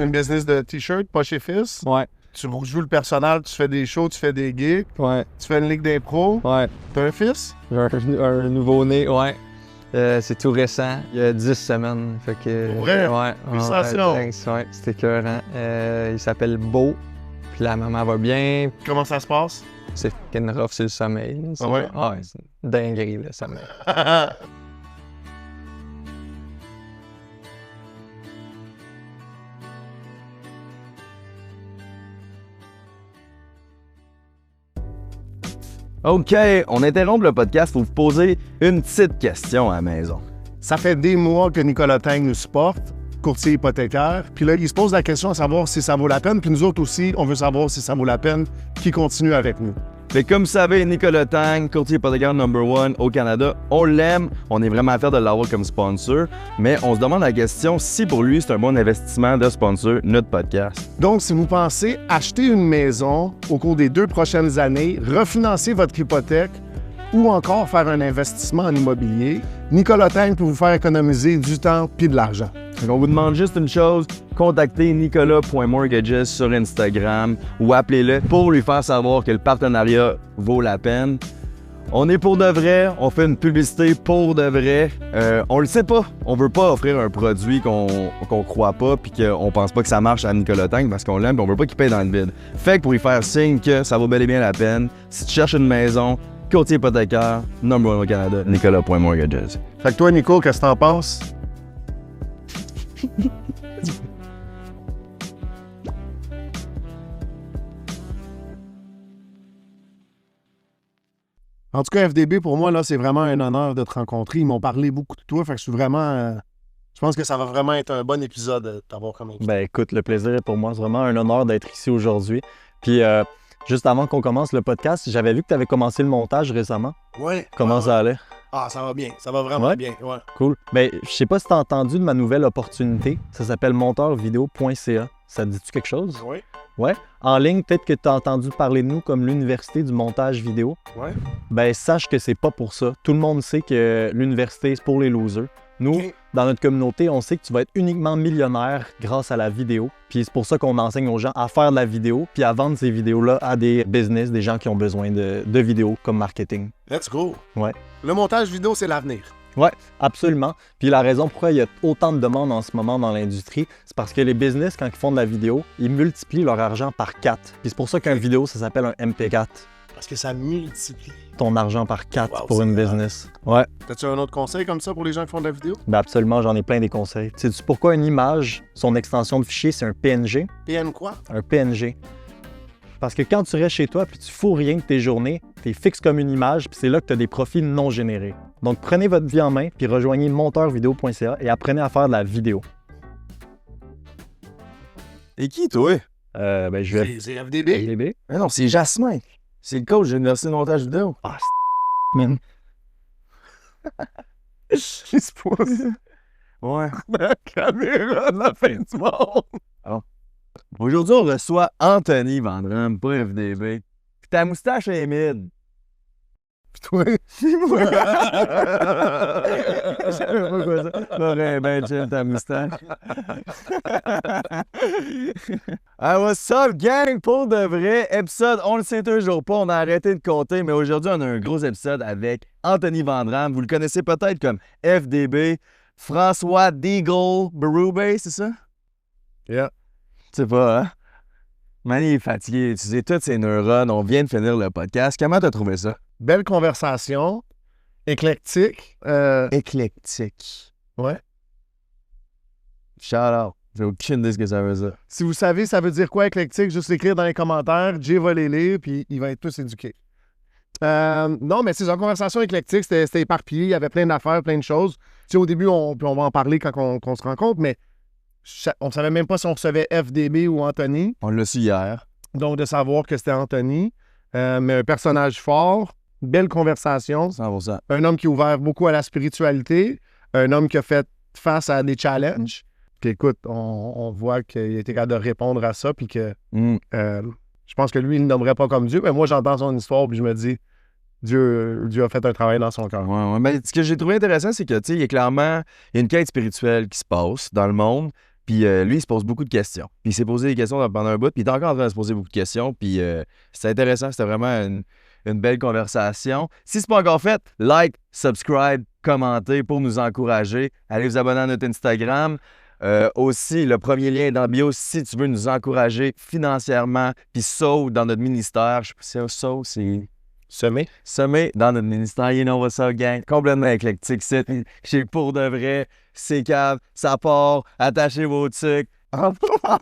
Une business de t-shirt, pas chez Fils. Ouais. Tu joues le personnel, tu fais des shows, tu fais des gigs. Ouais. Tu fais une ligue d'impro. Ouais. T'as un fils? J'ai un nouveau-né, ouais. C'est tout récent, il y a 10 semaines. Fait que, Pour vrai? Ouais. Félicitations. Ouais, c'était écœurant. Il s'appelle Beau, puis la maman va bien. Comment ça se passe? C'est fucking rough, c'est le sommeil. Là, Ah ouais? Ouais, c'est une dinguerie, le sommeil. OK, on interrompt le podcast pour vous poser une petite question à la maison. Ça fait des mois que Nicolas Tang nous supporte, courtier hypothécaire. Puis là, il se pose la question à savoir si ça vaut la peine. Puis nous autres aussi, on veut savoir si ça vaut la peine qu'il continue avec nous. Fait que comme vous savez, Nicolas Tang, courtier hypothécaire #1 au Canada, on l'aime, on est vraiment fiers de l'avoir comme sponsor, mais on se demande la question si pour lui c'est un bon investissement de sponsor notre podcast. Donc, si vous pensez acheter une maison au cours des 2 prochaines années, refinancer votre hypothèque ou encore faire un investissement en immobilier, Nicolas Tang peut vous faire économiser du temps puis de l'argent. Donc on vous demande juste une chose, contactez nicolas.mortgages sur Instagram ou appelez-le pour lui faire savoir que le partenariat vaut la peine. On est pour de vrai, on fait une publicité pour de vrai. On le sait pas, on veut pas offrir un produit qu'on croit pas puis qu'on pense pas que ça marche à Nicolas Tang parce qu'on l'aime et on veut pas qu'il paye dans le vide. Fait que pour lui faire signe que ça vaut bel et bien la peine, si tu cherches une maison, courtier hypothécaire, #1 au Canada, nicolas.mortgages. Fait que toi, Nico, qu'est-ce que t'en penses? En tout cas, FDB, pour moi, là, c'est vraiment un honneur de te rencontrer. Ils m'ont parlé beaucoup de toi, fait que je suis vraiment... je pense que ça va vraiment être un bon épisode de t'avoir comme invité. Ben écoute, le plaisir est pour moi. C'est vraiment un honneur d'être ici aujourd'hui. Puis juste avant qu'on commence le podcast, j'avais vu que tu avais commencé le montage récemment. Ouais. Comment ça allait? Ah, ça va bien. Ça va vraiment Ouais? bien. Ouais. Cool. Ben, je sais pas si tu as entendu de ma nouvelle opportunité. Ça s'appelle monteurvideo.ca. Ça te dit-tu quelque chose? Oui. Ouais. En ligne, peut-être que tu as entendu parler de nous comme l'université du montage vidéo. Ouais. Ben, sache que c'est pas pour ça. Tout le monde sait que l'université, c'est pour les losers. Nous, Ok. dans notre communauté, on sait que tu vas être uniquement millionnaire grâce à la vidéo. Puis c'est pour ça qu'on enseigne aux gens à faire de la vidéo, puis à vendre ces vidéos-là à des business, des gens qui ont besoin de vidéos comme marketing. Let's go. Ouais. Le montage vidéo, c'est l'avenir. Ouais, absolument. Puis la raison pourquoi il y a autant de demandes en ce moment dans l'industrie, c'est parce que les business, quand ils font de la vidéo, ils multiplient leur argent par 4. Puis c'est pour ça qu'un vidéo, ça s'appelle un MP4. Parce que ça multiplie. Ton argent par 4 Wow, pour c'est une vrai. business. Ouais, T'as-tu un autre conseil comme ça pour les gens qui font de la vidéo? ben absolument, j'en ai plein des conseils. Sais-tu pourquoi une image, son extension de fichier, c'est un PNG? PN quoi? Un PNG. Parce que quand tu restes chez toi puis tu fous rien de tes journées, t'es fixe comme une image puis c'est là que tu as des profits non générés. Donc prenez votre vie en main puis rejoignez monteurvideo.ca et apprenez à faire de la vidéo. Et qui, toi? Ben je vais... C'est FDB. Bébé? Ah non, c'est Jasmin. C'est le coach de l'Université de montage vidéo. Ah, man. C'est pas Ouais. la caméra de la fin du monde. Aujourd'hui, on reçoit Anthony Vandram, pas FDB. Puis ta moustache est mid. Puis toi? Je savais pas quoi ça. T'aurais bien chill ta moustache. Ah, what's up, gang? Pour de vrai, épisode, on le sait toujours pas, on a arrêté de compter, mais aujourd'hui, on a un gros épisode avec Anthony Vandram. Vous le connaissez peut-être comme FDB, François Deagle Berube, c'est ça? Yeah. Tu sais pas, hein? Man, il est fatigué. Tu sais, toutes ses neurones, on vient de finir le podcast. Comment t'as trouvé ça? Belle conversation. Éclectique. Éclectique. Ouais. Shout out. J'ai aucune idée ce que ça veut dire. Si vous savez, ça veut dire quoi éclectique, juste écrire dans les commentaires. Jay va les lire, puis il va être tous éduqué. Non, mais c'est une conversation éclectique. C'était éparpillé. Il y avait plein d'affaires, plein de choses. Tu sais, au début, on va en parler quand on se rencontre, mais on savait même pas si on recevait FDB ou Anthony. On l'a su hier. Donc, de savoir que c'était Anthony. Mais un personnage fort, belle conversation. 100%. Un homme qui est ouvert beaucoup à la spiritualité. Un homme qui a fait face à des challenges. Puis écoute, on voit qu'il était capable de répondre à ça. Puis que je pense que lui, il ne le nommerait pas comme Dieu. Mais moi, j'entends son histoire. Puis je me dis, Dieu a fait un travail dans son cœur. Ouais. Mais ce que j'ai trouvé intéressant, c'est que, tu sais, il y a clairement une quête spirituelle qui se passe dans le monde. Puis lui, il se pose beaucoup de questions. Puis il s'est posé des questions pendant un bout, puis il est encore en train de se poser beaucoup de questions. Puis c'était intéressant, c'était vraiment une belle conversation. Si ce n'est pas encore fait, like, subscribe, commentez pour nous encourager. Allez vous abonner à notre Instagram. Aussi, le premier lien est dans la bio si tu veux nous encourager financièrement. Puis saut dans notre ministère. Je sais pas si saut, c'est... Semé dans notre ministère, you know what's up, gang. Complètement éclectique, c'est pour de vrai, c'est cave, ça part, attachez vos trucs, en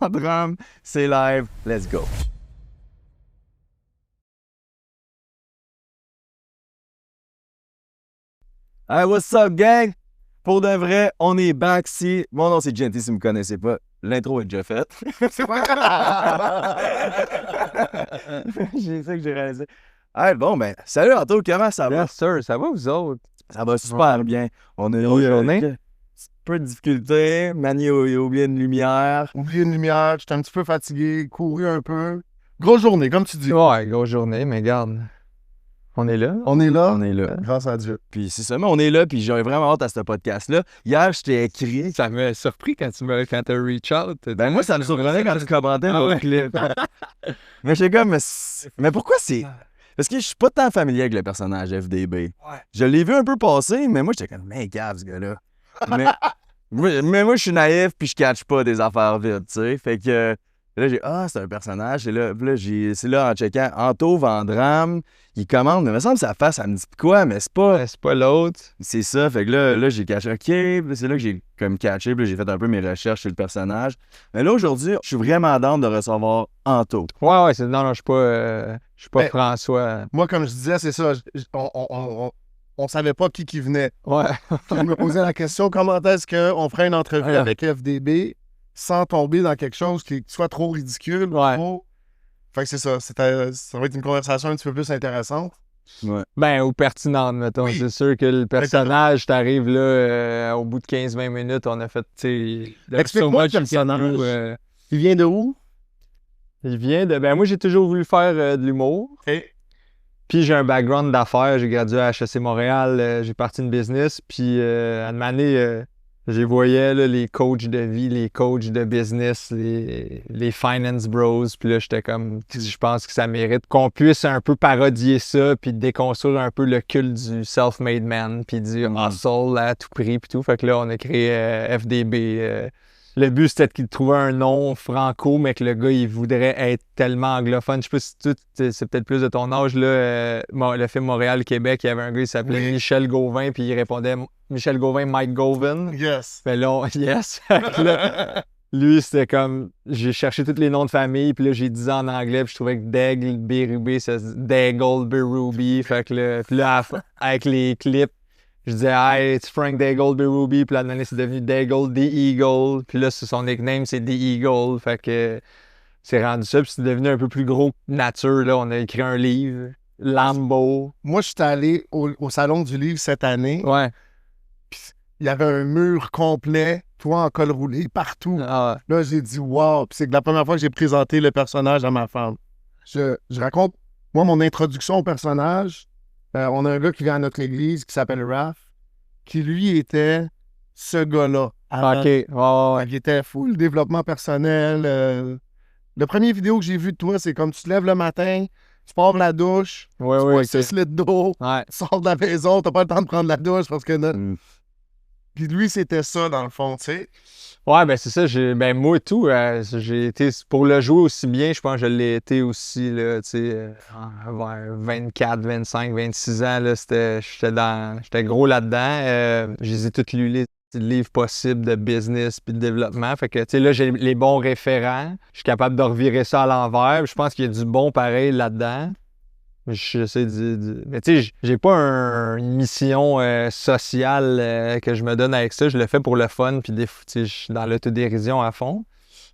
drame, c'est live, let's go. Hey, what's up, gang? Pour de vrai, on est back ici. Mon nom, c'est Genty, si vous ne me connaissez pas. L'intro est déjà faite. C'est ça que j'ai réalisé. Hey, bon, ben, salut Anto, comment ça va? Yes, sir. Ça va, vous autres? Ça va super bien. On a eu un peu de difficulté. Manny a oublié une lumière. Oublié une lumière, j'étais un petit peu fatigué, couru un peu. Grosse journée, comme tu dis. Ouais, grosse journée, mais regarde. On est là. On est là. On est là. Grâce à Dieu. Puis c'est ça, mais on est là, puis j'ai vraiment hâte à ce podcast-là. Hier, je t'ai écrit. Ça m'a surpris quand t'as reach out. Ben moi, ça me surprenait quand tu commentais mon clip. Mais j'étais comme, mais pourquoi c'est... Parce que je suis pas tant familier avec le personnage FDB. Ouais. Je l'ai vu un peu passer, mais moi, j'étais comme, mais cave, ce gars-là. mais moi, je suis naïf, puis je catch pas des affaires vides, tu sais. Fait que là, c'est un personnage. Et là, c'est là, en checkant, Anto Vandram, il commande, mais il me semble que sa face, ça me dit quoi, mais c'est pas l'autre. C'est ça, fait que là j'ai catché, OK, puis c'est là que j'ai comme catché, puis là, j'ai fait un peu mes recherches sur le personnage. Mais là, aujourd'hui, je suis vraiment down de recevoir Anto. Ouais, non, je suis pas François. Moi, comme je disais, c'est ça, on savait pas qui venait. Ouais. Je me posais la question, comment est-ce qu'on ferait une entrevue avec FDB sans tomber dans quelque chose qui soit trop ridicule? Ouais. Trop... Fait que c'est ça, ça va être une conversation un petit peu plus intéressante. Ouais. Ben, ou pertinente, mettons. Oui. C'est sûr que le personnage, t'arrives là, au bout de 15-20 minutes, on a fait, tu sais... Explique-moi le personnage. Il vient de où? Il vient de... Ben, moi, j'ai toujours voulu faire de l'humour. OK. Puis j'ai un background d'affaires. J'ai gradué à HEC Montréal. J'ai parti une business. Puis à une année, j'ai voyais là, les coachs de vie, les coachs de business, les finance bros. Puis là, j'étais comme, je pense que ça mérite qu'on puisse un peu parodier ça, puis déconstruire un peu le culte du self-made man, puis du hustle à tout prix, puis tout. Fait que là, on a créé FDB. Le but, c'était qu'il trouvait un nom franco, mais que le gars, il voudrait être tellement anglophone. Je sais pas si c'est peut-être plus de ton âge, là. Le film Montréal-Québec, il y avait un gars, il s'appelait Michel Gauvin, puis il répondait Michel Gauvin, Mike Gauvin. Yes. Fait là, yes. Là, lui, c'était comme, j'ai cherché tous les noms de famille, puis là, j'ai dit en anglais, puis je trouvais que Daigle, Berube, ça se dit Daigle, Berube. Fait que là, puis là, avec les clips, je disais, hey, it's Frank Daigle, Berube. Puis là, l'année, c'est devenu Daigle, The Eagle. Puis là, son nickname, c'est The Eagle. Fait que c'est rendu ça. Puis c'est devenu un peu plus gros que nature. Là, on a écrit un livre, Lambo. Moi, je suis allé au Salon du Livre cette année. Ouais. Puis il y avait un mur complet, toi en col roulé, partout. Ah. Là, j'ai dit, wow. Puis c'est que la première fois que j'ai présenté le personnage à ma femme. Je raconte, moi, mon introduction au personnage. On a un gars qui vient à notre église qui s'appelle Raph, qui lui était ce gars-là. OK. Ouais. Il était full développement personnel. Le premier vidéo que j'ai vu de toi, c'est comme tu te lèves le matin, tu pars de la douche, tu bois 6 litres d'eau, tu sors de la maison, t'as pas le temps de prendre la douche parce que... Puis lui, c'était ça, dans le fond, tu sais. Ouais, ben c'est ça. Moi et tout, j'ai été, pour le jouer aussi bien, je pense que je l'ai été aussi, là, tu sais, vers 24, 25, 26 ans, là, j'étais gros là-dedans. Je les ai tous lus, les livres possibles de business puis de développement. Fait que, tu sais, là, j'ai les bons référents. Je suis capable de revirer ça à l'envers. Je pense qu'il y a du bon pareil là-dedans. J'essaie mais tu sais, j'ai pas une mission sociale que je me donne avec ça. Je le fais pour le fun, puis je suis dans l'autodérision à fond.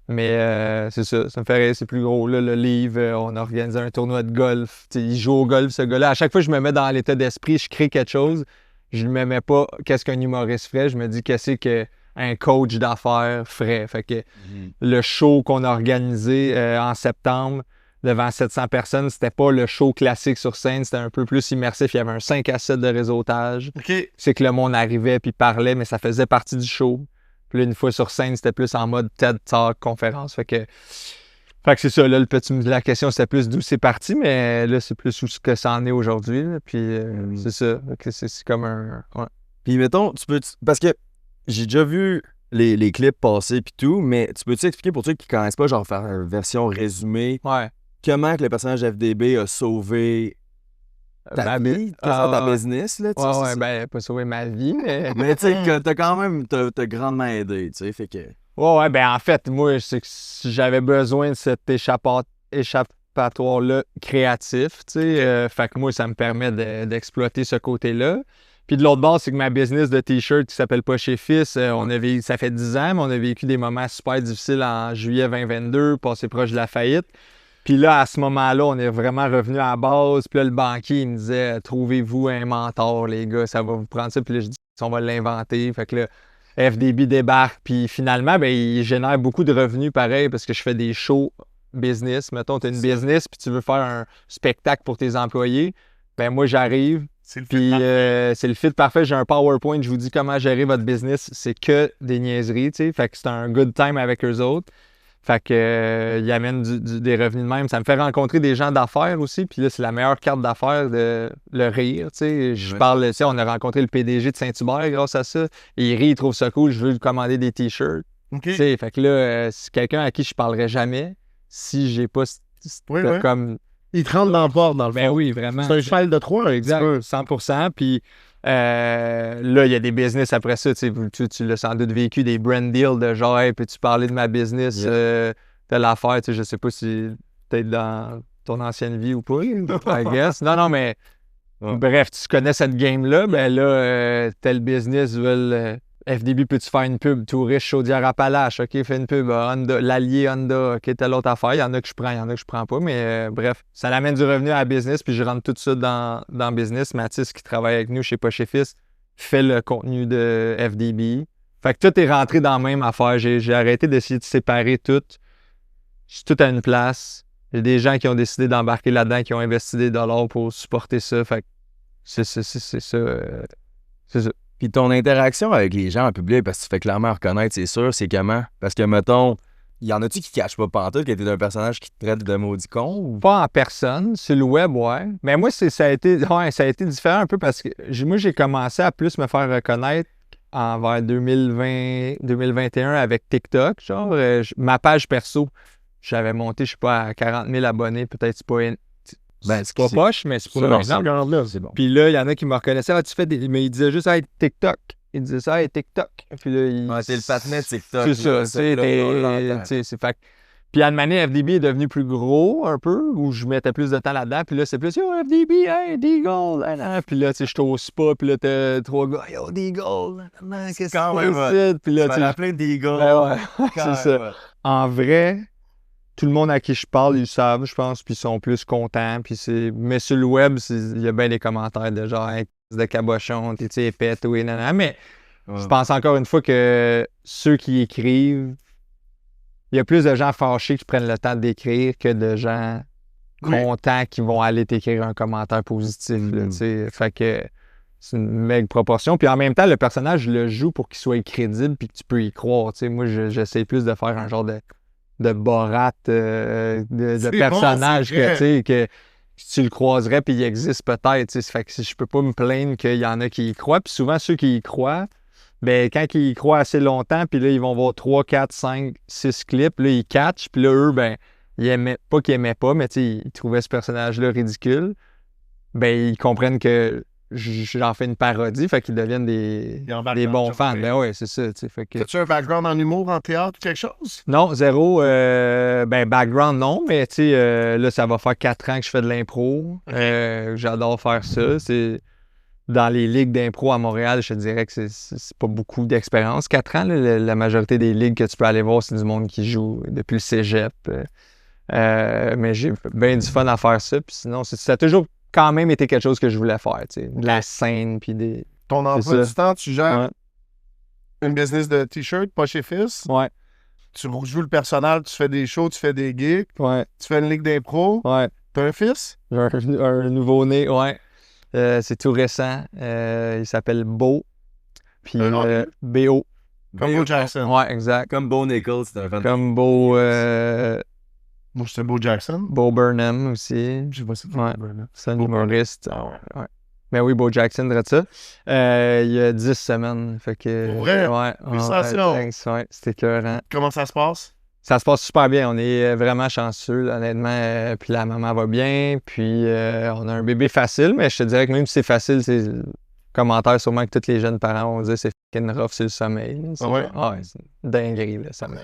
Mais c'est ça me fait rire, c'est plus gros. Là, le livre, on a organisé un tournoi de golf. T'sais, il joue au golf, ce gars-là. À chaque fois que je me mets dans l'état d'esprit, je crée quelque chose. Je ne me mets pas qu'est-ce qu'un humoriste ferait. Je me dis qu'est-ce qu'un coach d'affaires ferait. Fait que le show qu'on a organisé en septembre, devant 700 personnes, c'était pas le show classique sur scène, c'était un peu plus immersif. Il y avait un 5 à 7 de réseautage. OK. C'est que le monde arrivait puis parlait, mais ça faisait partie du show. Puis là, une fois sur scène, c'était plus en mode TED Talk, conférence. Fait que c'est ça, là, la question, c'était plus d'où c'est parti, mais là, c'est plus où ce que ça en est aujourd'hui. Là. Puis c'est ça. Fait que c'est comme un... Ouais. Puis mettons, parce que j'ai déjà vu les clips passer puis tout, mais tu peux-tu expliquer pour ceux qui connaissent pas, genre faire une version résumée, Ouais. comment que le personnage FDB a sauvé ta vie, ta business, là, tu sais, Ouais, ben, pas sauver ma vie, mais... Mais tu sais, t'as quand même, t'as grandement aidé, tu sais, fait que... Ouais, ben en fait, moi, c'est que si j'avais besoin de cet échappatoire-là créatif, tu sais, fait que moi, ça me permet d'exploiter ce côté-là. Puis de l'autre bord, c'est que ma business de t-shirt qui s'appelle Pas chez Fils, ça fait 10 ans, mais on a vécu des moments super difficiles en juillet 2022, passé proche de la faillite. Puis là, à ce moment-là, on est vraiment revenu à la base. Puis là, le banquier, il me disait « Trouvez-vous un mentor, les gars, ça va vous prendre ça. » Puis là, je dis « On va l'inventer. » Fait que là, FDB débarque. Puis finalement, ben, il génère beaucoup de revenus pareil parce que je fais des shows business. Mettons, tu as une business puis tu veux faire un spectacle pour tes employés. Ben moi, j'arrive. Puis c'est le fit parfait. J'ai un PowerPoint. Je vous dis comment gérer votre business. C'est que des niaiseries, tu sais. Fait que c'est un good time avec eux autres. Fait que il amène des revenus de même. Ça me fait rencontrer des gens d'affaires aussi. Puis là, c'est la meilleure carte d'affaires de le rire. Tu sais, je parle, tu sais, on a rencontré le PDG de Saint-Hubert grâce à ça. Et il rit, il trouve ça cool. Je veux lui commander des t-shirts. Tu sais, fait que là, c'est quelqu'un à qui je parlerais jamais si j'ai pas comme. Il te rentre dans le port, dans le fond. Ben oui, vraiment. C'est un cheval de Troie, exact. 100%. Puis là, il y a des business après ça. Tu l'as sans doute vécu, des brand deals de genre, hey, peux-tu parler de ma business, de l'affaire? Tu sais, je sais pas si peut-être dans ton ancienne vie ou pas, I guess. Non, mais bref, tu connais cette game-là. Ben là, tel business veulent. FDB, peux-tu faire une pub tout riche, Chaudière-Appalaches? OK, fais une pub. Honda, l'Allier Honda, OK, telle autre affaire. Il y en a que je prends, il y en a que je prends pas. Mais bref, ça l'amène du revenu à la business, puis je rentre tout ça dans le business. Mathis, qui travaille avec nous chez Pas chez Fils, fait le contenu de FDB. Fait que tout est rentré dans la même affaire. J'ai arrêté d'essayer de séparer tout. Je suis tout à une place. Il y a des gens qui ont décidé d'embarquer là-dedans, qui ont investi des dollars pour supporter ça. Fait que c'est ça. C'est ça. Puis ton interaction avec les gens en public, parce que tu fais clairement reconnaître, c'est sûr, c'est comment? Parce que, mettons, il y en a-tu qui cachent pas pantoute, que t'es un personnage qui te traite de maudit con? Ou... Pas en personne, sur le web, ouais. Mais moi, ça a été différent un peu parce que moi, j'ai commencé à plus me faire reconnaître vers 2020-2021 avec TikTok. Genre, ma page perso, j'avais monté, je sais pas, à 40 000 abonnés. Peut-être c'est pas poche, mais c'est pour un exemple. C'est bon. Puis là, il y en a qui me reconnaissaient. Ah, tu fais des... Mais ils disaient juste, hey, TikTok. Ils disaient ça, hey, TikTok. Puis là, c'est le patinet de TikTok. C'est ça. C'est fait. Puis à une manière, FDB est devenu plus gros un peu, où je mettais plus de temps là-dedans. Puis là, c'est plus, yo, FDB, hey, Deagle. Puis là, tu sais, je t'ose pas. Puis là, t'as 3 gars, yo, Deagle. Qu'est-ce que c'est? Puis là, tu m'as appelé Deagle. Ouais, c'est ça. En vrai, tout le monde à qui je parle, ils le savent, je pense, puis ils sont plus contents. Mais sur le web, il y a bien des commentaires de genre, hey, de cabochon, t'es-tu épais, tout et nanana. Mais je pense encore une fois que ceux qui écrivent, il y a plus de gens fâchés qui prennent le temps d'écrire que de gens contents qui vont aller t'écrire un commentaire positif. Là, fait que c'est une méga proportion. Puis en même temps, le personnage, je le joue pour qu'il soit crédible puis que tu peux y croire. Moi, j'essaie plus de faire un genre de Borat, de personnage que tu le croiserais puis il existe peut-être. Fait que je peux pas me plaindre qu'il y en a qui y croient. Puis souvent, ceux qui y croient, ben quand ils y croient assez longtemps, puis là, ils vont voir 3, 4, 5, 6 clips, là, ils catchent. Puis là, eux, ben, ils aimaient pas qu'ils aimaient pas, mais ils trouvaient ce personnage-là ridicule. Ben, ils comprennent que j'en fais une parodie, fait qu'ils deviennent des bons fans. Ben ouais, c'est ça. Fait que... As-tu un background en humour, en théâtre ou quelque chose? Non, zéro. Background, non, mais là, ça va faire 4 ans que je fais de l'impro. J'adore faire ça. C'est... Dans les ligues d'impro à Montréal, je te dirais que c'est pas beaucoup d'expérience. 4 ans, là, la majorité des ligues que tu peux aller voir, c'est du monde qui joue depuis le cégep. Mais j'ai bien du fun à faire ça. Puis sinon, ça a toujours quand même été quelque chose que je voulais faire, tu sais, de la scène, puis des... Ton emploi du temps, tu gères une business de t-shirt, Pas chez Fils. Ouais. Tu joues le personnel, tu fais des shows, tu fais des gigs. Ouais. Tu fais une ligue d'impro. Ouais. T'as un fils? J'ai un nouveau-né, ouais. C'est tout récent. Il s'appelle Beau. Puis B-O. Comme Bo Jackson. Ouais, exact. Comme Bo Nichols, c'est un fan. Comme Bo, Moi, c'était Bo Jackson. Bo Burnham aussi. Je sais pas si c'est Ouais. Bo. C'est un Bo humoriste. Ah Ouais. Mais oui, Bo Jackson, dirait ça. Il y a 10 semaines. Fait que, Pour vrai? Ouais. Félicitations. Thanks, ouais, c'était écœurant. Comment ça se passe? Ça se passe super bien. On est vraiment chanceux, là, honnêtement. Puis la maman va bien. Puis on a un bébé facile, mais je te dirais que même si c'est facile, c'est commentaire sûrement que tous les jeunes parents vont dire c'est fucking rough, c'est le sommeil. Là. C'est Ah ouais? ouais, c'est une dinguerie, le sommeil.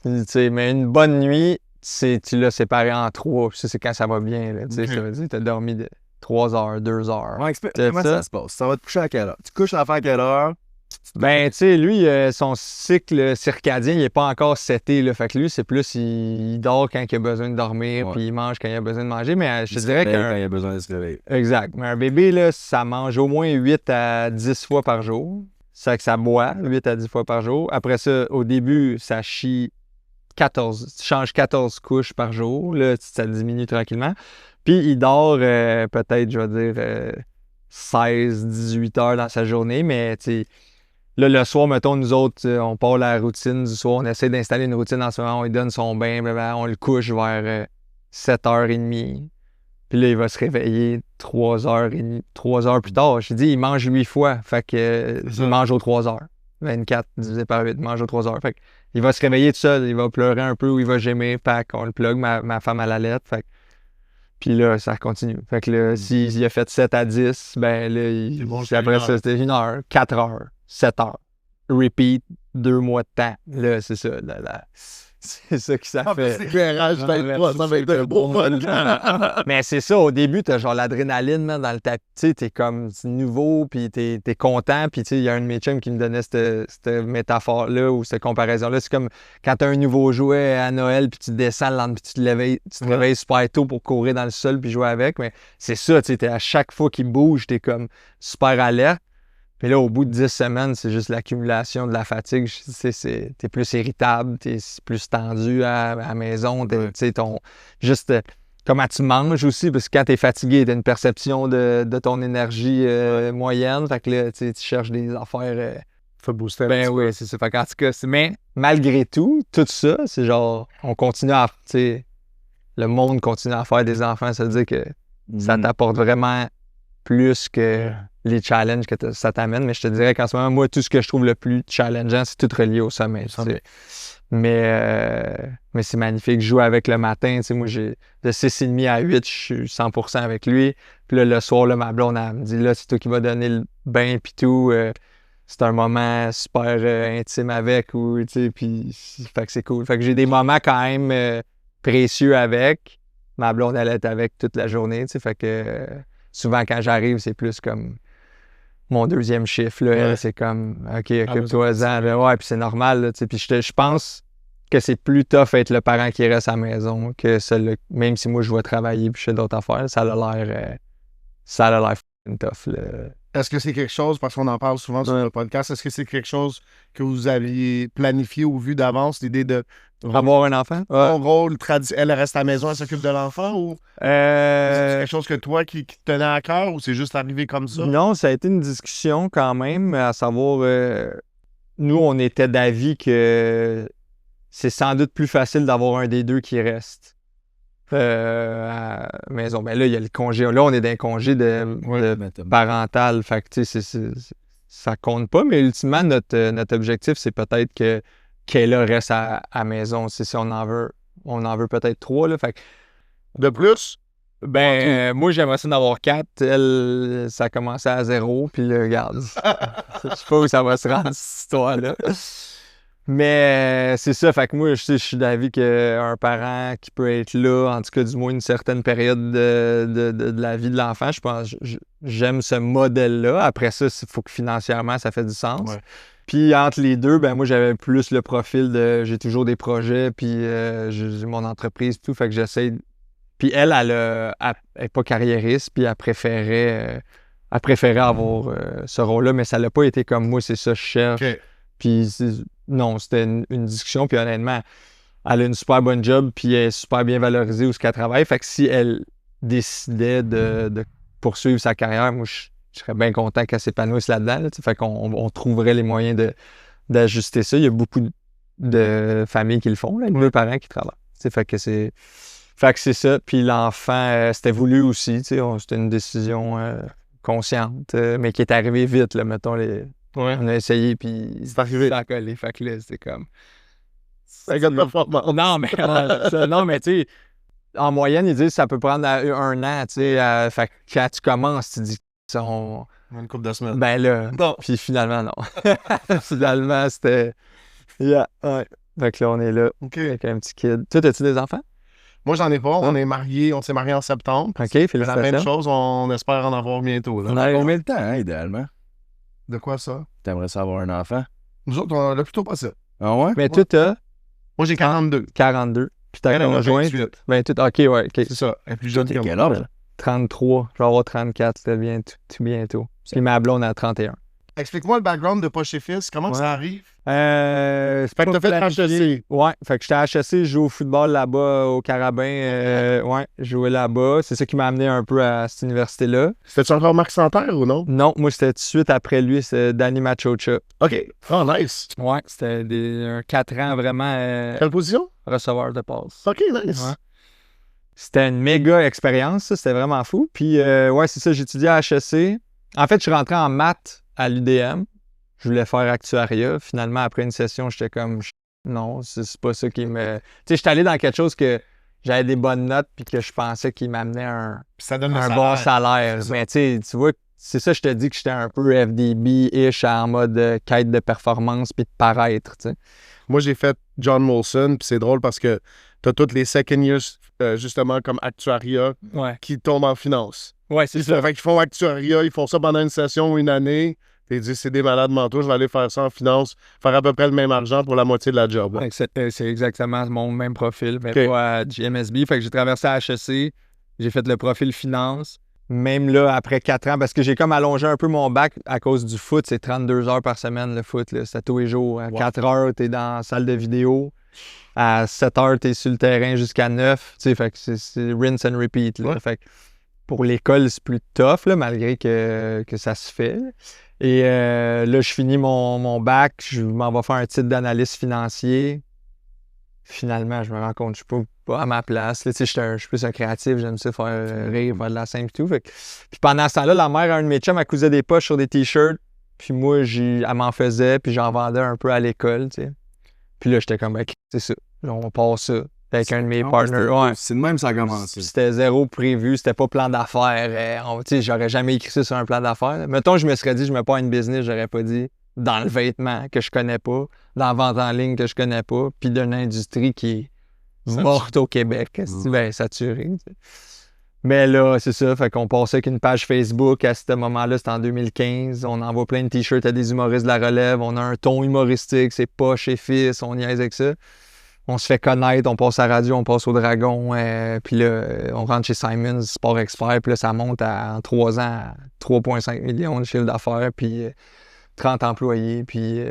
Tu sais, mais une bonne nuit, tu l'as séparé en 3. Puis ça, c'est quand ça va bien. Là, tu sais, Ok. ça veut dire que tu as dormi de 3 heures, 2 heures. Ouais, C'est comment ça? ça se passe? Ça va te coucher à quelle heure? Tu couches l'enfant à quelle heure? Ben, tu sais, lui, son cycle circadien, il n'est pas encore seté. Là. Fait que lui, c'est plus, il dort quand il a besoin de dormir, Ouais. puis il mange quand il a besoin de manger. Mais je te Il se dirais réveille qu'un. quand il a besoin de se réveiller. Exact. Mais un bébé, là, ça mange au moins 8 à 10 fois par jour. C'est que ça boit 8 à 10 fois par jour. Après ça, au début, ça chie 14. Tu changes 14 couches par jour. Là, ça diminue tranquillement. Puis il dort peut-être, je vais dire, 16-18 heures dans sa journée. Mais tu sais, là, le soir, mettons, nous autres, on part la routine du soir. On essaie d'installer une routine en ce moment. On lui donne son bain, blablabla, on le couche vers 7h30. Puis là, il va se réveiller 3h30, 3 heures plus tard. Je te dis, il mange 8 fois. Fait que C'est ça. il mange aux 3 heures. 24 divisé par 8, il mange aux 3 heures. Fait que il va se réveiller tout seul. Il va pleurer un peu ou il va gémir. Fait qu'on le plug, ma femme à la lettre. Fait que... Puis là, ça continue. Fait que là, s'il a fait 7 à 10, ben là, C'est bon, puis après ça, c'était 1 heure, 4 heures, 7 heures. Repeat, 2 mois de temps. Là, c'est ça. C'est ça qui ça fait. C'est éclairage, ça va être un beau fun. Mais c'est ça, au début, t'as genre l'adrénaline man, dans le tapis, tu sais, t'es comme c'est nouveau, puis t'es content, puis tu sais, il y a un de mes chums qui me donnait cette métaphore-là ou cette comparaison-là. C'est comme quand t'as un nouveau jouet à Noël, puis tu descends le lendemain, puis tu te réveilles super tôt pour courir dans le sol puis jouer avec. Mais c'est ça, tu sais, à chaque fois qu'il bouge, t'es comme super alerte. Puis là, au bout de 10 semaines, c'est juste l'accumulation de la fatigue. T'es plus irritable, t'es plus tendu à la maison. Tu sais, juste comment tu manges aussi, parce que quand t'es fatigué, t'as une perception de ton énergie moyenne. Fait que là, tu cherches des affaires... Faut booster un ben petit oui, peu. c'est ça. Fait qu'en tout cas, mais malgré tout ça, c'est genre, on continue à... Tu sais, le monde continue à faire des enfants. Ça veut dire que ça t'apporte vraiment plus que les challenges que ça t'amène. Mais je te dirais qu'en ce moment, moi, tout ce que je trouve le plus challengeant, c'est tout relié au sommeil. Tu sais. Mais c'est magnifique. Je joue avec le matin. Tu sais, moi, j'ai de 6h30 à 8, je suis 100% avec lui. Puis là, le soir, là, ma blonde, elle me dit, là, c'est toi qui vas donner le bain puis tout. C'est un moment super intime avec. Ou, tu sais, puis fait que c'est cool. Fait que j'ai des moments quand même précieux avec. Ma blonde, elle est avec toute la journée. Tu sais, fait que souvent, quand j'arrive, c'est plus comme mon deuxième chiffre. Là, elle, c'est comme, OK, occupe-toi-en. Ouais, puis c'est normal. Là, tu sais, puis je pense que c'est plus tough être le parent qui reste à la maison que même si moi, je vais travailler puis je fais d'autres affaires. Ça a l'air fucking tough. Là. Est-ce que c'est quelque chose, parce qu'on en parle souvent sur le podcast, est-ce que c'est quelque chose que vous aviez planifié ou vu d'avance, l'idée de avoir un enfant? ton rôle traditionnel, elle reste à la maison, elle s'occupe de l'enfant, ou c'est quelque chose que toi qui te tenait à cœur, ou c'est juste arrivé comme ça? Non, ça a été une discussion quand même, à savoir, nous, on était d'avis que c'est sans doute plus facile d'avoir un des deux qui reste à la maison. Mais là, il y a le congé. Là, on est dans un congé de parental. Fait que, tu sais, ça compte pas. Mais ultimement, notre objectif, c'est peut-être que Kayla reste à la maison. Si on en veut peut-être 3. Là, fait que, De plus? ben, moi, j'aimerais ça d'en avoir 4. Elle, ça a commencé à 0. Puis là, regarde, je sais pas où ça va se rendre, cette histoire-là. Mais c'est ça, fait que moi, je suis d'avis qu'un parent qui peut être là, en tout cas, du moins une certaine période de la vie de l'enfant, je pense, j'aime ce modèle-là. Après ça, il faut que financièrement, ça fait du sens. Ouais. Puis entre les deux, ben moi, j'avais plus le profil de j'ai toujours des projets, puis j'ai mon entreprise, tout, fait que j'essaie. Puis elle est pas carriériste, puis elle préférait avoir ce rôle-là, mais ça l'a pas été comme moi, c'est ça que je cherche. OK. Puis non, c'était une discussion, puis honnêtement, elle a une super bonne job, puis elle est super bien valorisée où ce qu'elle travaille. Fait que si elle décidait de poursuivre sa carrière, moi, je serais bien content qu'elle s'épanouisse là-dedans. Là, fait qu'on trouverait les moyens d'ajuster ça. Il y a beaucoup de familles qui le font, là, deux parents qui travaillent. Fait que c'est ça. Puis l'enfant, c'était voulu aussi. C'était une décision consciente, mais qui est arrivée vite. Là, mettons, on a essayé, puis C'est arrivé. ça a collé. Fait que là, c'était comme... C'est un gars de performance. Non, mais tu sais, en moyenne, ils disent que ça peut prendre un an. Fait que quand tu commences, tu dis... Une couple de semaines. Ben là, Non. puis finalement, non. Finalement, c'était... Yeah, ouais. Fait que là, on est là, OK. avec un petit kid. Toi, as-tu des enfants? Moi, j'en ai pas. On s'est mariés en septembre. OK, C'est la félicitations. même chose, on espère en avoir bientôt. Là. On a combien de temps, hein, idéalement? De quoi ça? T'aimerais ça avoir un enfant? Nous autres, on a le plus tôt possible. Ah ouais? Mais toi, t'as Moi, j'ai 42. 42. Puis ta Elle en a conjointe? 28. Ben, tout, OK, ouais, OK. C'est ça. Elle est plus jeune T'es que quel moi. âge? 33. Je vais avoir 34, c'est tout bientôt. Puis ma blonde a 31. Explique-moi le background de Poche et Fils. Comment ça arrive? Fait que t'as fait HEC. Ouais, fait que j'étais à HEC, je joue au football là-bas au Carabin. Ouais, je jouais là-bas. C'est ça qui m'a amené un peu à cette université-là. C'était-tu encore Marc Santerre ou non? Non, moi, c'était tout de suite après lui, c'est Danny Machocha. OK. Oh, nice. Ouais, c'était un 4 ans vraiment Quelle position? receveur de passe. OK, nice. Ouais. C'était une méga expérience, ça, c'était vraiment fou. Puis, ouais, c'est ça, j'étudiais à HEC. En fait, je suis rentré en maths à l'UDM. Je voulais faire actuariat. Finalement, après une session, j'étais comme, non, c'est pas ça qui me... Tu sais, j'étais allé dans quelque chose que j'avais des bonnes notes puis que je pensais qu'il m'amenait Puis ça donne un bon salaire. Mais tu vois, c'est ça, je te dis que j'étais un peu FDB-ish en mode quête de performance puis de paraître, tu sais. Moi, j'ai fait John Molson, puis c'est drôle parce que t'as toutes les second years, justement, comme actuariat, Ouais. qui tombent en finance. Ouais, c'est ça. Fait qu'ils font actuariat, ils font ça pendant une session ou une année. Ils disent, c'est des malades mentaux, je vais aller faire ça en finance, faire à peu près le même argent pour la moitié de la job. là. Ouais, c'est exactement mon même profil, mais OK. pas à GMSB. Fait que j'ai traversé à HEC, j'ai fait le profil finance. Même là, après 4 ans, parce que j'ai comme allongé un peu mon bac à cause du foot, c'est 32 heures par semaine le foot, là. C'est tous les jours. À 4 heures, t'es dans la salle de vidéo. À 7 heures, t'es sur le terrain jusqu'à 9. Tu sais, fait que c'est rinse and repeat. Là. Ouais. Fait que pour l'école, c'est plus tough, là, malgré que ça se fait. Et là, je finis mon bac, je m'en vais faire un titre d'analyste financier. Finalement, je me rends compte que je suis pas à ma place. Là, tu sais, je suis plus un créatif, j'aime ça faire rire, faire de la scène et tout. Fait que... Puis pendant ce temps-là, la mère, un de mes chums, elle cousait des poches sur des t-shirts. Puis moi, elle m'en faisait, puis j'en vendais un peu à l'école, tu sais. Puis là, j'étais comme, OK, c'est ça. On part ça avec un de mes partners. Ouais. C'est de même ça a commencé. C'était zéro prévu, c'était pas plan d'affaires. Tu sais, j'aurais jamais écrit ça sur un plan d'affaires. Mettons, je me serais dit, je mets pas une business, j'aurais pas dit dans le vêtement que je connais pas, dans la vente en ligne que je connais pas, puis d'une industrie qui est morte au Québec. Ben, saturée. Tu sais. Mais là, c'est ça, fait qu'on passait avec une page Facebook à ce moment-là, c'était en 2015. On envoie plein de t-shirts à des humoristes de la relève. On a un ton humoristique, c'est Poche et Fils, on niaise avec ça. On se fait connaître, on passe à la radio, on passe au Dragon, puis là, on rentre chez Simons, Sport Expert, puis là, ça monte en 3 ans à 3,5 millions de chiffre d'affaires, puis 30 employés, puis...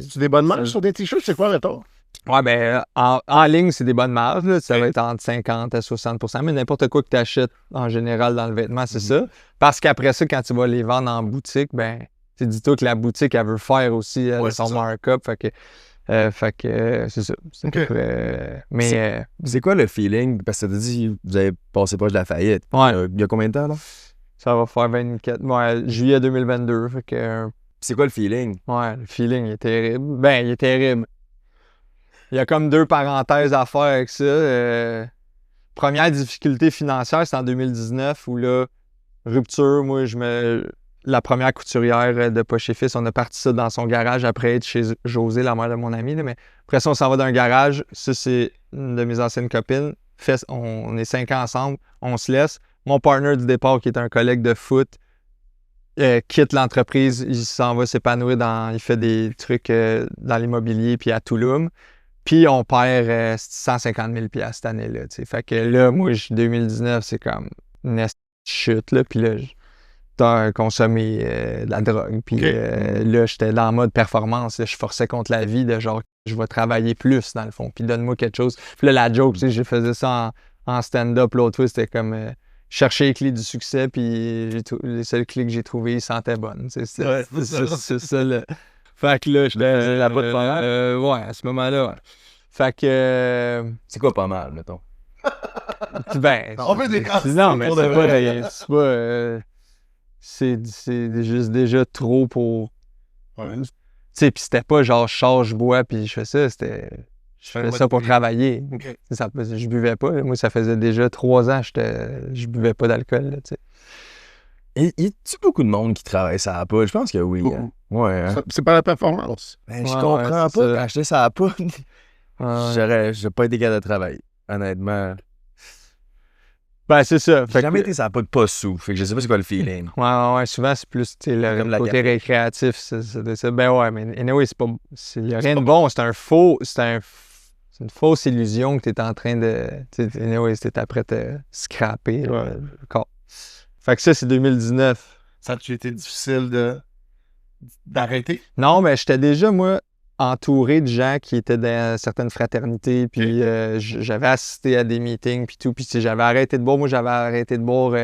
Tu des bonnes marges sur des t-shirts, c'est quoi, mettons? Ouais, ben, en ligne, c'est des bonnes marges, là. Ça va être entre 50 à 60 %, mais n'importe quoi que tu achètes en général dans le vêtement, c'est ça. Parce qu'après ça, quand tu vas les vendre en boutique, ben, tu dis-toi que la boutique, elle veut faire aussi son markup, fait que c'est ça. C'est à peu près, mais C'est quoi le feeling? Parce que t'as dit vous avez passé proche de la faillite. ouais, Il y a combien de temps, là? ça va faire 24... Ouais, juillet 2022, fait que... C'est quoi le feeling? Ouais, le feeling est terrible. Ben, il est terrible. Il y a comme 2 parenthèses à faire avec ça. Première difficulté financière, c'est en 2019 où là, rupture, moi, la première couturière de Poche et Fils, on a parti ça dans son garage après être chez Josée, la mère de mon ami. Là, mais après ça, on s'en va dans un garage. Ça, c'est une de mes anciennes copines. On est 5 ans ensemble. On se laisse. Mon partner du départ, qui est un collègue de foot, quitte l'entreprise. Il s'en va s'épanouir il fait des trucs dans l'immobilier puis à Touloum. Puis on perd 150 000 $ cette année-là. T'sais. Fait que là, moi, 2019, c'est comme une chute. Là, puis là, j'ai consommé de la drogue. Puis là, j'étais dans le mode performance. Là, je forçais contre la vie de genre, je vais travailler plus dans le fond. Puis donne-moi quelque chose. Puis là, la joke, je faisais ça en stand-up. L'autre fois, c'était comme chercher les clés du succès. Puis les seules clés que j'ai trouvées, ils sentaient bonnes. C'est ça. Fait que là, j'étais la botte pas mal? ouais, à ce moment-là, ouais. Fait que, C'est quoi pas mal, mettons? ben... On fait des quantités Non, mais pour de c'est vrai. pas... C'est pas... c'est juste déjà trop pour... Ouais. Tu sais, pis c'était pas genre je sors, je bois, puis je fais ça, c'était... Je Un faisais mode ça pour de vie. travailler. Ok. Je buvais pas. Moi, ça faisait déjà 3 ans je buvais pas d'alcool, là, tu sais. Et y a-tu beaucoup de monde qui travaille ça à pas? Je pense que oui. Hein? Beaucoup. Ouais, hein? C'est pas la performance. Ben, je Ouais, comprends ouais, pas. c'est ça. Acheter ça à pas. Ouais. J'aurais pas été capable de travailler. Honnêtement. Ben, c'est ça. J'ai Fait jamais que- été ça à pas de pas sous. Fait que je sais pas c'est quoi le feeling. ouais, souvent, c'est plus, tu sais, le Comme la côté café. récréatif. Ben ouais, mais anyway, y a rien de bon. C'est une fausse illusion que t'es en train de, tu sais, anyway, t'es après te scraper, là, le corps. Fait que ça, c'est 2019. Ça a-tu été difficile d'arrêter? Non, mais j'étais déjà, moi, entouré de gens qui étaient dans certaines fraternités, puis j'avais assisté à des meetings, puis tout, puis tu sais, j'avais arrêté de boire. Moi, j'avais arrêté de boire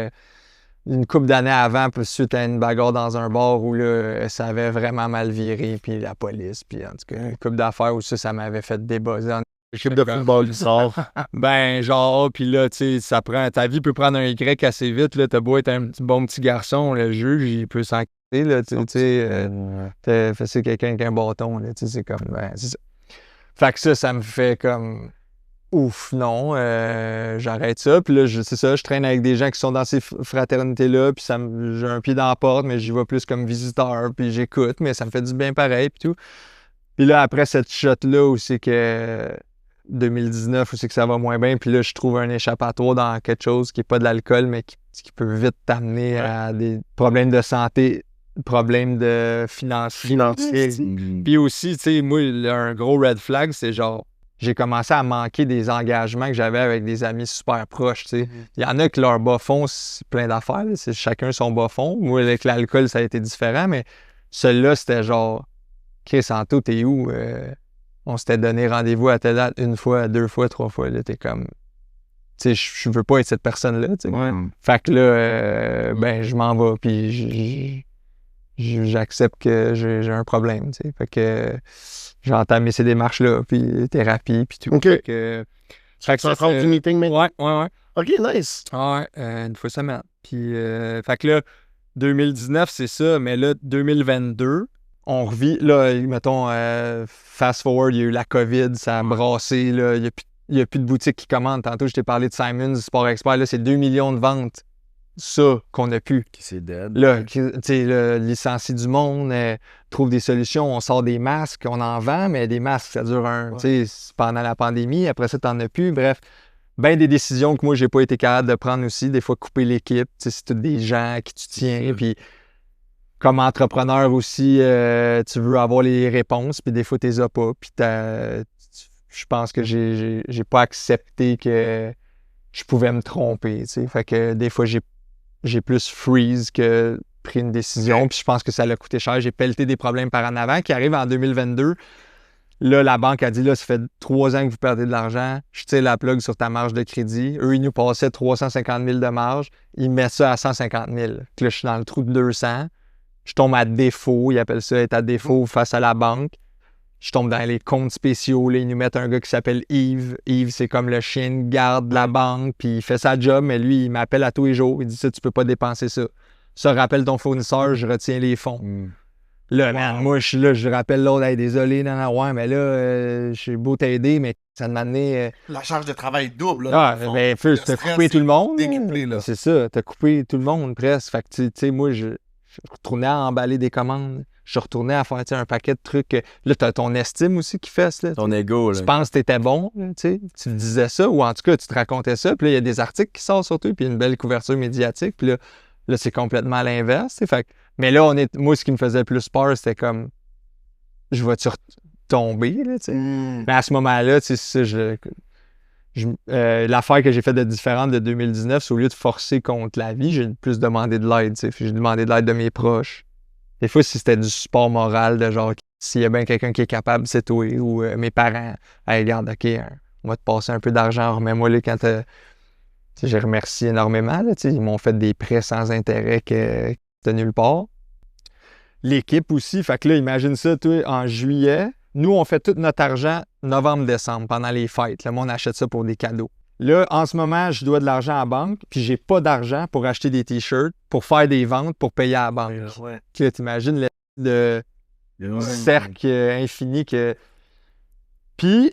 une couple d'années avant, puis suite à une bagarre dans un bar où là, ça avait vraiment mal viré, puis la police, puis en tout cas, une couple d'affaires où ça m'avait fait débuzzer. L'équipe de football du sort. Ben, genre, puis là, tu sais, ta vie peut prendre un Y assez vite, là, t'as beau être un bon petit garçon, le juge, il peut s'enquêter, là, tu sais, t'as fait quelqu'un avec un bâton, là, tu sais, c'est comme, ben, c'est ça. Fait que ça me fait comme, ouf, non, j'arrête ça, puis là, c'est ça, je traîne avec des gens qui sont dans ces fraternités-là, puis j'ai un pied dans la porte, mais j'y vais plus comme visiteur, puis j'écoute, mais ça me fait du bien pareil, puis tout. Puis là, après cette shot-là, où c'est que 2019, où c'est que ça va moins bien, puis là, je trouve un échappatoire dans quelque chose qui n'est pas de l'alcool, mais qui peut vite t'amener à des problèmes de santé, problèmes de financiers. Puis aussi, tu sais, moi, un gros red flag, c'est genre, j'ai commencé à manquer des engagements que j'avais avec des amis super proches, tu sais. Il y en a que leur bas fond, c'est plein d'affaires, là, c'est chacun son bas fond. Moi, avec l'alcool, ça a été différent, mais celui-là, c'était genre, Chris, Santo, t'es où? On s'était donné rendez-vous à telle date 1 fois, 2 fois, 3 fois. Là, t'es comme. Tu sais, je veux pas être cette personne-là. Tu sais. Ouais. Fait que là, ben, je m'en vais, puis j'accepte que j'ai un problème. Tu sais. Fait que j'ai entamé ces démarches-là, puis thérapie, puis tout. OK. Fait que Tu es en train du meeting maintenant? Ouais. OK, nice. Ouais, 1 fois semaine. Puis, fait que là, 2019, c'est ça, mais là, 2022, on revit, là, mettons, fast forward, il y a eu la COVID, ça a brassé, là, il n'y a plus de boutiques qui commandent. Tantôt, je t'ai parlé de Simons, Sport Expert, là, c'est 2 millions de ventes, ça, qu'on a pu. C'est dead. Là, tu sais, licencier du monde, trouve des solutions, on sort des masques, on en vend, mais des masques, ça dure tu sais, pendant la pandémie, après ça, t'en as plus, bref. Ben des décisions que moi, j'ai pas été capable de prendre aussi, des fois couper l'équipe, tu sais, c'est tous des gens à qui tu tiens, puis comme entrepreneur aussi, tu veux avoir les réponses, puis des fois, tu les as pas. Puis je pense que j'ai pas accepté que je pouvais me tromper, tu sais. Fait que des fois, j'ai plus freeze que pris une décision, puis je pense que ça l'a coûté cher. J'ai pelleté des problèmes par en avant qui arrivent en 2022. Là, la banque a dit, là, ça fait 3 ans que vous perdez de l'argent, je tire la plug sur ta marge de crédit. Eux, ils nous passaient 350 000 de marge, ils mettent ça à 150 000. Puis là, je suis dans le trou de 200. Je tombe à défaut, ils appellent ça être à défaut face à la banque. Je tombe dans les comptes spéciaux, là, ils nous mettent un gars qui s'appelle Yves. Yves, c'est comme le chien de garde de la banque, puis il fait sa job, mais lui, il m'appelle à tous les jours. Il dit ça, tu peux pas dépenser ça. Ça, rappelle ton fournisseur, je retiens les fonds. Là, man, moi, je suis là, je rappelle l'autre, hey, désolé, non, ouais, mais là, je suis beau t'aider, mais ça m'a amené. La charge de travail double. Là, Ben, first, t'as coupé tout le monde. décuplé, là. C'est ça, t'as coupé tout le monde presque. Fait que, tu sais, moi, je retournais à emballer des commandes. Je retournais à faire un paquet de trucs. Là, t'as ton estime aussi qui fesse. Là, Ton ego, là. tu penses que t'étais bon, là, tu disais ça, ou en tout cas, tu te racontais ça. Puis là, il y a des articles qui sortent sur toi, puis une belle couverture médiatique. Puis là c'est complètement à l'inverse. Fait que, mais là, moi, ce qui me faisait le plus peur, c'était comme, je vais-tu retomber, là, tu sais. Mais à ce moment-là, tu sais, l'affaire que j'ai faite de différente de 2019, c'est au lieu de forcer contre la vie, j'ai plus demandé de l'aide. J'ai demandé de l'aide de mes proches. Des fois, si c'était du support moral, de genre, s'il y a bien quelqu'un qui est capable, c'est toi. Ou mes parents, hey, regarde, OK, on va te passer un peu d'argent, remets-moi là quand j'ai remercié énormément. Là, ils m'ont fait des prêts sans intérêt que de nulle part. l'équipe aussi. Fait que là, imagine ça, toi, en juillet, nous, on fait tout notre argent novembre-décembre, pendant les fêtes. Le monde achète ça pour des cadeaux. Là, en ce moment, je dois de l'argent à la banque, puis j'ai pas d'argent pour acheter des t-shirts, pour faire des ventes, pour payer à la banque. Ouais. Là, t'imagines le cercle infini que... Puis,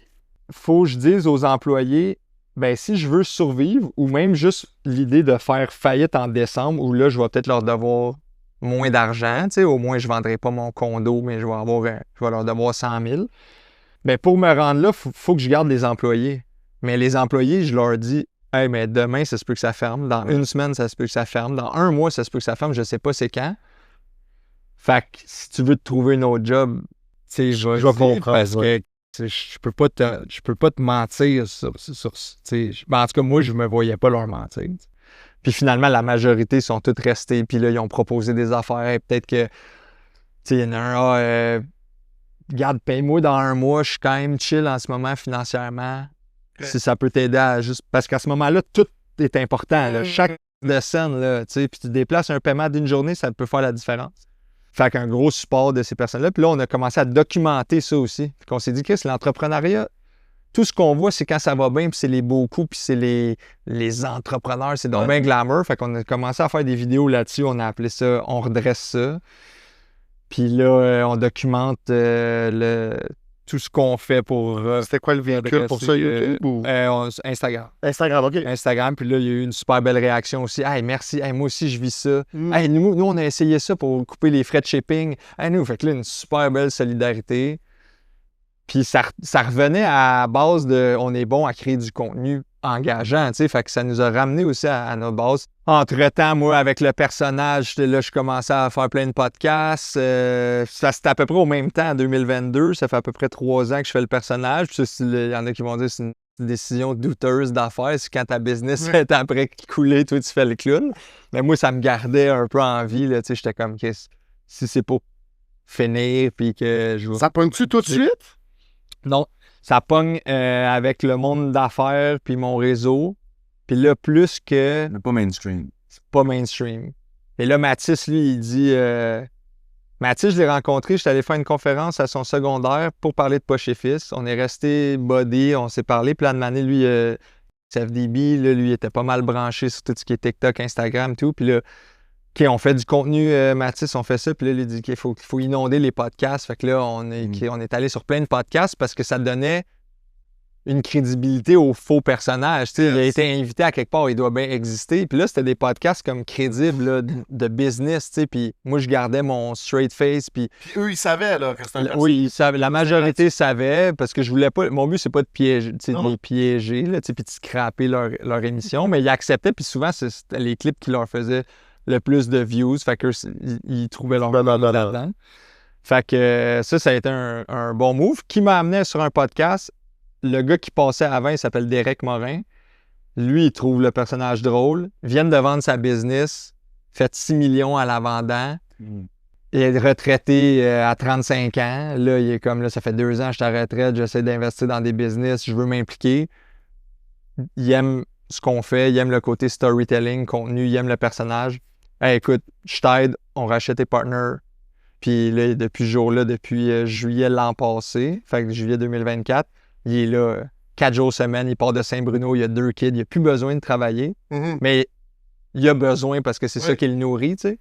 faut que je dise aux employés, ben si je veux survivre, ou même juste l'idée de faire faillite en décembre, où là, je vais peut-être leur devoir moins d'argent, tu sais, au moins, je ne vendrai pas mon condo, mais je vais leur devoir 100 000. Ben pour me rendre là, faut que je garde les employés. Mais les employés, je leur dis, hey, mais demain, ça se peut que ça ferme. Dans une semaine, ça se peut que ça ferme. Dans un mois, ça se peut que ça ferme. Je sais pas c'est quand. Fait que si tu veux te trouver un autre job, tu sais, je vais comprendre. Parce que je peux pas te mentir sur ben, en tout cas, moi, je me voyais pas leur mentir. T'sais. Puis finalement, la majorité sont toutes restées. Puis là, ils ont proposé des affaires. Et peut-être que, tu sais, il y en a un, regarde, paye-moi dans un mois, je suis quand même chill en ce moment financièrement. Ouais. Si ça peut t'aider à juste... Parce qu'à ce moment-là, tout est important. Là. Chaque de scène, là, tu sais, puis tu déplaces un paiement d'une journée, ça peut faire la différence. Fait qu'un gros support de ces personnes-là. Puis là, on a commencé à documenter ça aussi. Puis on s'est dit que c'est l'entrepreneuriat. Tout ce qu'on voit, c'est quand ça va bien, puis c'est les beaux coups, puis c'est les entrepreneurs. C'est donc bien glamour. Fait qu'on a commencé à faire des vidéos là-dessus. On a appelé ça « On redresse ça ». Puis là, on documente tout ce qu'on fait pour... C'était quoi le véhicule pour ça, YouTube ou... Instagram. Instagram, OK. Instagram, puis là, il y a eu une super belle réaction aussi. « Hey, merci, hey, moi aussi, je vis ça. Hey, nous, on a essayé ça pour couper les frais de shipping. Hey, nous, fait que là, une super belle solidarité. » Puis ça revenait à base de... On est bon à créer du contenu engageant, tu sais, fait que ça nous a ramené aussi à notre base. Entre-temps, moi, avec le personnage, là, je commençais à faire plein de podcasts. Ça, c'était à peu près au même temps, en 2022. Ça fait à peu près 3 ans que je fais le personnage. Puis il y en a qui vont dire que c'est une décision douteuse d'affaires. C'est quand ta business est après couler, toi, tu fais le clown. Mais moi, ça me gardait un peu en vie, là, tu sais, j'étais comme, si c'est pour finir, puis que je... Ça pogne-tu tout de suite? Non. Ça pogne avec le monde d'affaires puis mon réseau. Puis là, plus que... Mais pas mainstream. C'est pas mainstream. Et là, Mathis, lui, il dit... Mathis, je l'ai rencontré, j'étais allé faire une conférence à son secondaire pour parler de Poche et Fils. On est resté buddy, on s'est parlé. Puis là, de manière, lui, CFDB, là, lui, il était pas mal branché sur tout ce qui est TikTok, Instagram et tout. Puis là, OK, on fait du contenu, Mathis, on fait ça. Puis là, il dit qu'il faut inonder les podcasts. Fait que là, on est allé sur plein de podcasts parce que ça donnait une crédibilité aux faux personnages. Tu sais, il a été invité à quelque part, il doit bien exister. Puis là, c'était des podcasts comme crédibles là, de business. Tu sais, puis moi, je gardais mon straight face. Puis eux, ils savaient là, que c'était un personnage. Oui, ils savaient, la majorité savait parce que je voulais pas... Mon but, c'est pas de piéger, tu sais, de les piéger, là, tu sais, puis de scraper leur émission. Mais ils acceptaient, puis souvent, c'était les clips qui leur faisaient le plus de views. Fait qu'eux, ils trouvaient leur là-dedans. Fait que ça a été un bon move qui m'a amené sur un podcast. Le gars qui passait avant, il s'appelle Derek Morin. Lui, il trouve le personnage drôle. Vient de vendre sa business. Fait 6 millions à la vendant. Il est retraité à 35 ans. Là, il est comme, là, ça fait 2 ans que je suis à la retraite. J'essaie d'investir dans des business. Je veux m'impliquer. Il aime ce qu'on fait. Il aime le côté storytelling, contenu. Il aime le personnage. Hey, écoute, je t'aide. On rachète tes partners. Puis là, depuis ce jour-là, depuis juillet l'an passé, fait que juillet 2024, il est là 4 jours semaine, il part de Saint-Bruno, il a 2 kids, il n'a plus besoin de travailler, mais il a besoin parce que c'est ça qui le nourrit, tu sais.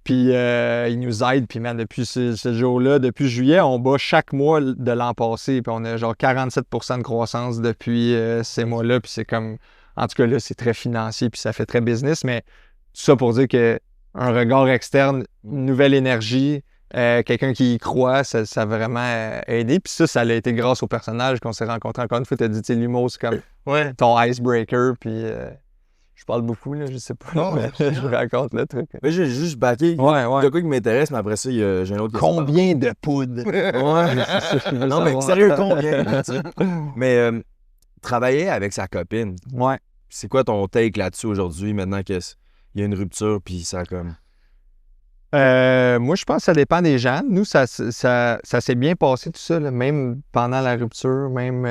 Puis il nous aide, puis man, depuis ce jour-là, depuis juillet, on bat chaque mois de l'an passé, puis on a genre 47 % de croissance depuis ces mois-là, puis c'est comme, en tout cas là, c'est très financier, puis ça fait très business, mais tout ça pour dire que un regard externe, une nouvelle énergie, quelqu'un qui y croit, ça a vraiment aidé. Puis ça a été grâce au personnage qu'on s'est rencontré encore une fois. Tu as dit, tu sais, l'humour, c'est comme ton icebreaker. Puis je parle beaucoup, là, je sais pas. Non, mais je raconte le truc. Mais j'ai juste backé. De quoi qui m'intéresse, mais après ça, j'ai un autre question. Combien de poudre? Non, mais sérieux, combien? Mais travailler avec sa copine. C'est quoi ton take là-dessus aujourd'hui, maintenant qu'il y a une rupture, puis ça comme... Moi, je pense que ça dépend des gens. Nous, ça s'est bien passé tout ça, là, même pendant la rupture, même...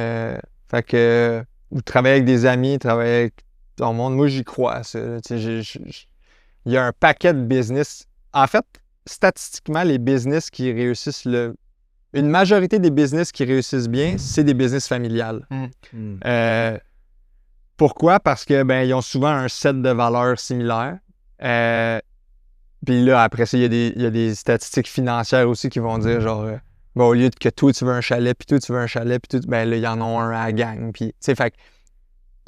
fait que... travailler avec des amis, travailler avec ton monde, moi, j'y crois. Ça, il y a un paquet de business. En fait, statistiquement, les business qui réussissent une majorité des business qui réussissent bien, c'est des business familiales. Pourquoi? Parce que ils ont souvent un set de valeurs similaires. Puis là, après ça, il y a des statistiques financières aussi qui vont dire genre au lieu que toi tu veux un chalet, puis toi tu veux un chalet, puis là, il y en a un à la gang. Puis, fait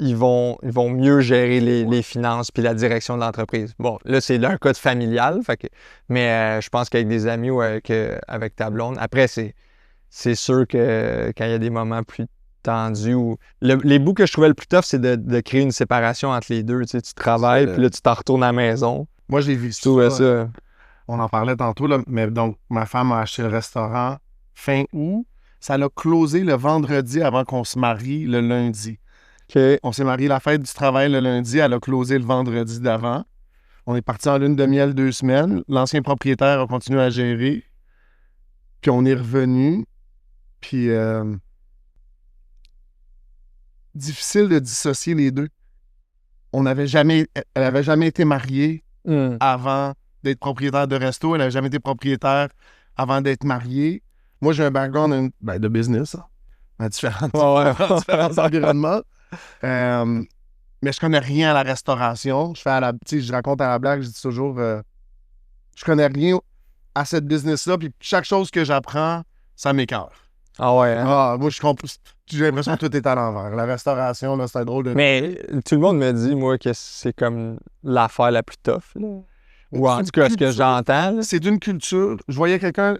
ils vont mieux gérer les finances puis la direction de l'entreprise. Bon, là, c'est un cas de familial, mais je pense qu'avec des amis ou avec ta blonde, après, c'est sûr que quand il y a des moments plus tendus, les bouts que je trouvais le plus tough, c'est de créer une séparation entre les deux. Tu sais, tu travailles, puis là, tu t'en retournes à la maison. Moi, j'ai vu ça. On en parlait tantôt, là, mais donc, ma femme a acheté le restaurant fin août. Ça l'a closé le vendredi avant qu'on se marie le lundi. Okay. On s'est marié la fête du travail le lundi, elle a closé le vendredi d'avant. On est parti en lune de miel 2 semaines. L'ancien propriétaire a continué à gérer. Puis on est revenu. Puis difficile de dissocier les deux. Elle n'avait jamais été mariée avant d'être propriétaire de resto. Elle n'avait jamais été propriétaire avant d'être mariée. Moi, j'ai un background de business, dans différents environnements. Mais je connais rien à la restauration. Je raconte à la blague, je dis toujours, je connais rien à cette business-là, puis chaque chose que j'apprends, ça m'écœure. Ah ouais, hein? Moi, j'ai l'impression que tout est à l'envers. La restauration, là, c'est drôle de... Mais tout le monde me dit, moi, que c'est comme l'affaire la plus tough, là. Ou en tout cas, ce que j'entends, là. C'est d'une culture. Je voyais quelqu'un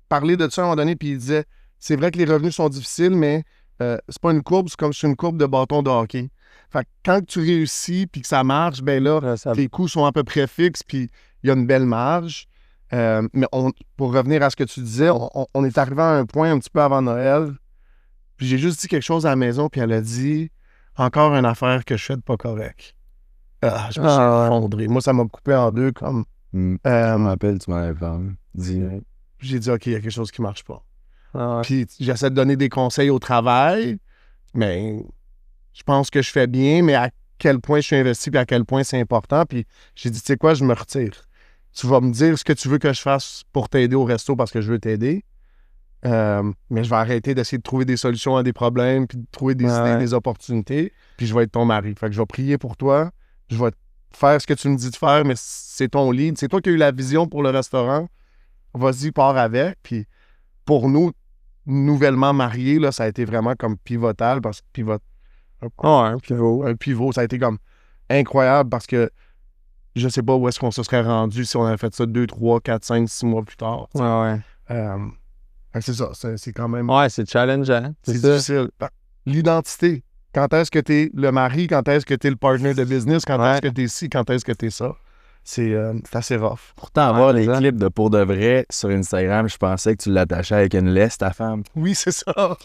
parler de ça à un moment donné, puis il disait, c'est vrai que les revenus sont difficiles, mais c'est pas une courbe, c'est comme sur une courbe de bâton de hockey. Fait que quand tu réussis puis que ça marche, ben là, tes coûts sont à peu près fixes puis il y a une belle marge. Mais pour revenir à ce que tu disais, on est arrivé à un point un petit peu avant Noël. Puis j'ai juste dit quelque chose à la maison, puis elle a dit « Encore une affaire que je fais de pas correct. » Je me suis effondré. Moi, ça m'a coupé en deux comme... Je me rappelle, tu m'avais parlé. J'ai dit « OK, il y a quelque chose qui marche pas. » Ouais. Puis j'essaie de donner des conseils au travail, mais je pense que je fais bien, mais à quel point je suis investi, puis à quel point c'est important. Puis j'ai dit, tu sais quoi, je me retire. Tu vas me dire ce que tu veux que je fasse pour t'aider au resto parce que je veux t'aider. Mais je vais arrêter d'essayer de trouver des solutions à des problèmes, puis de trouver des idées, des opportunités. Puis je vais être ton mari. Fait que je vais prier pour toi. Je vais faire ce que tu me dis de faire, mais c'est ton lead. C'est toi qui as eu la vision pour le restaurant. Vas-y, pars avec. Puis pour nous, nouvellement mariés, là, ça a été vraiment comme pivotal parce que un pivot. Un pivot, ça a été comme incroyable parce que je sais pas où est-ce qu'on se serait rendu si on avait fait ça 2, 3, 4, 5, 6 mois plus tard. C'est ça, c'est quand même... Ouais, c'est challengeant. C'est difficile. L'identité. Quand est-ce que t'es le mari, quand est-ce que t'es le partner de business, quand est-ce que t'es ci, quand est-ce que t'es ça. C'est assez rough. Pourtant, avoir les clips de pour de vrai sur Instagram, je pensais que tu l'attachais avec une laisse, ta femme. Oui, c'est ça.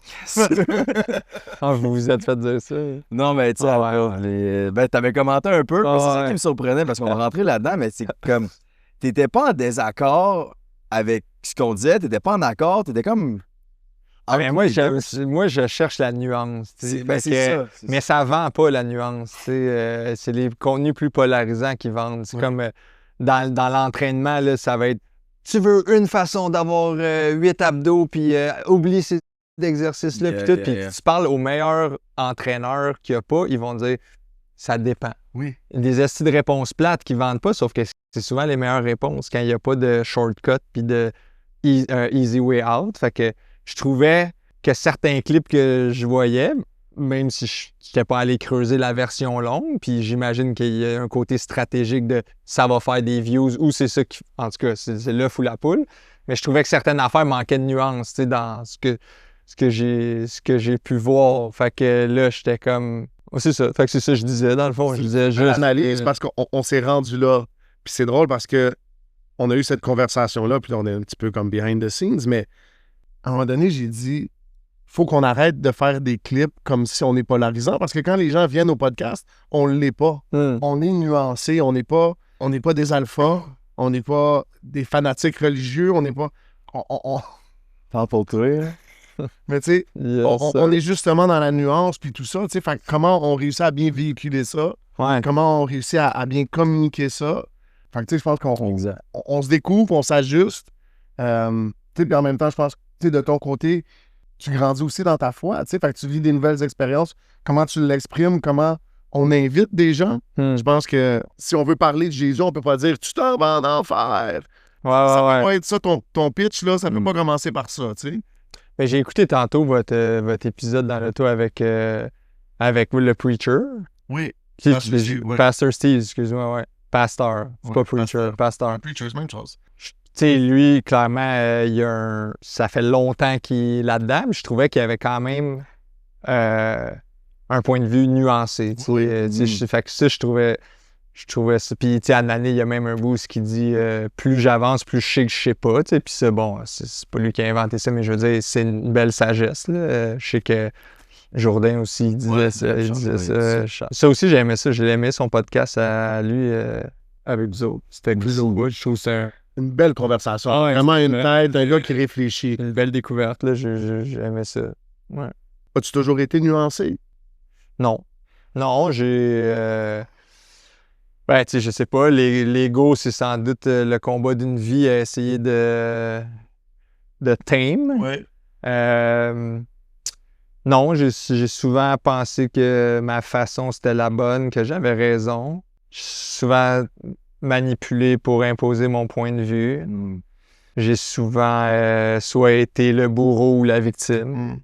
Vous vous êtes fait dire ça. Non, mais tu sais, t'avais commenté un peu. C'est ça qui me surprenait parce qu'on va rentrer là-dedans, mais c'est comme, t'étais pas en désaccord avec ce qu'on disait, t'étais pas en accord, t'étais comme... mais moi, je cherche la nuance. C'est ça. Mais ça vend pas la nuance. C'est les contenus plus polarisants qui vendent. C'est comme dans l'entraînement, là, ça va être tu veux une façon d'avoir 8 abdos, puis oublie ces exercices-là, puis tout. Puis tu parles aux meilleurs entraîneurs qu'il n'y a pas, ils vont dire ça dépend. Oui. Des estis de réponses plates qui vendent pas, sauf que c'est souvent les meilleures réponses quand il n'y a pas de shortcut puis de easy way out. Fait que je trouvais que certains clips que je voyais, même si je n'étais pas allé creuser la version longue, puis j'imagine qu'il y a un côté stratégique de ça va faire des views, ou c'est ça qui... En tout cas, c'est l'œuf ou la poule. Mais je trouvais que certaines affaires manquaient de nuances, tu sais, dans ce que j'ai pu voir. Fait que là, j'étais comme... c'est ça. Fait que c'est ça que je disais, dans le fond. Je disais juste... L'analyse, parce qu'on s'est rendu là. Puis c'est drôle parce que on a eu cette conversation-là, puis on est un petit peu comme behind the scenes, mais à un moment donné, j'ai dit, faut qu'on arrête de faire des clips comme si on est polarisant, parce que quand les gens viennent au podcast, on l'est pas. On est nuancé, on n'est pas des alphas, on n'est pas des fanatiques religieux, on n'est pas... Parle pour toi, hein? Mais tu sais, on est justement dans la nuance, puis tout ça, tu sais, fait comment on réussit à bien véhiculer ça, comment on réussit à bien communiquer ça. Fait que, tu sais, je pense qu'on Exact. on se découvre, on s'ajuste. Tu sais, puis en même temps, je pense que, tu sais, de ton côté, tu grandis aussi dans ta foi, tu sais, fait que tu vis des nouvelles expériences. Comment tu l'exprimes, comment on invite des gens. Je pense que si on veut parler de Jésus, on peut pas dire « tu tombes en enfer ». Ça peut pas être ça, ton pitch, là, ça peut pas commencer par ça, tu sais. Ben, j'ai écouté tantôt votre épisode dans l'auto avec le Preacher. Oui. Pastor Steve, ouais. Pastor Steve, excuse-moi, ouais. Pastor, c'est Ouais, pas Preacher, Pastor. Preacher, c'est même chose. Tu sais, lui, clairement, ça fait longtemps qu'il est là-dedans, mais je trouvais qu'il y avait quand même un point de vue nuancé. Fait que ça, je trouvais ça. Puis, tu sais, à l'année, il y a même un boost qui dit plus j'avance, plus je sais que je sais pas. Puis ça, bon, c'est pas lui qui a inventé ça, mais je veux dire, c'est une belle sagesse. Là. Je sais que Jourdain aussi, il disait ça. Ça aussi, j'ai aimé ça. J'ai aimé son podcast à lui avec vous autres. C'était cool. Ouais, je trouve ça une belle conversation. Ah ouais, vraiment une tête d'un gars qui réfléchit. une belle découverte. Là. J'ai aimé ça. Ouais. As-tu toujours été nuancé? Non. Non, j'ai... Ben, tu sais, je sais pas. L'ego, c'est sans doute le combat d'une vie à essayer de tame. Oui. Non, j'ai souvent pensé que ma façon, c'était la bonne, que j'avais raison. J'ai souvent manipulé pour imposer mon point de vue. J'ai souvent soit été le bourreau ou la victime.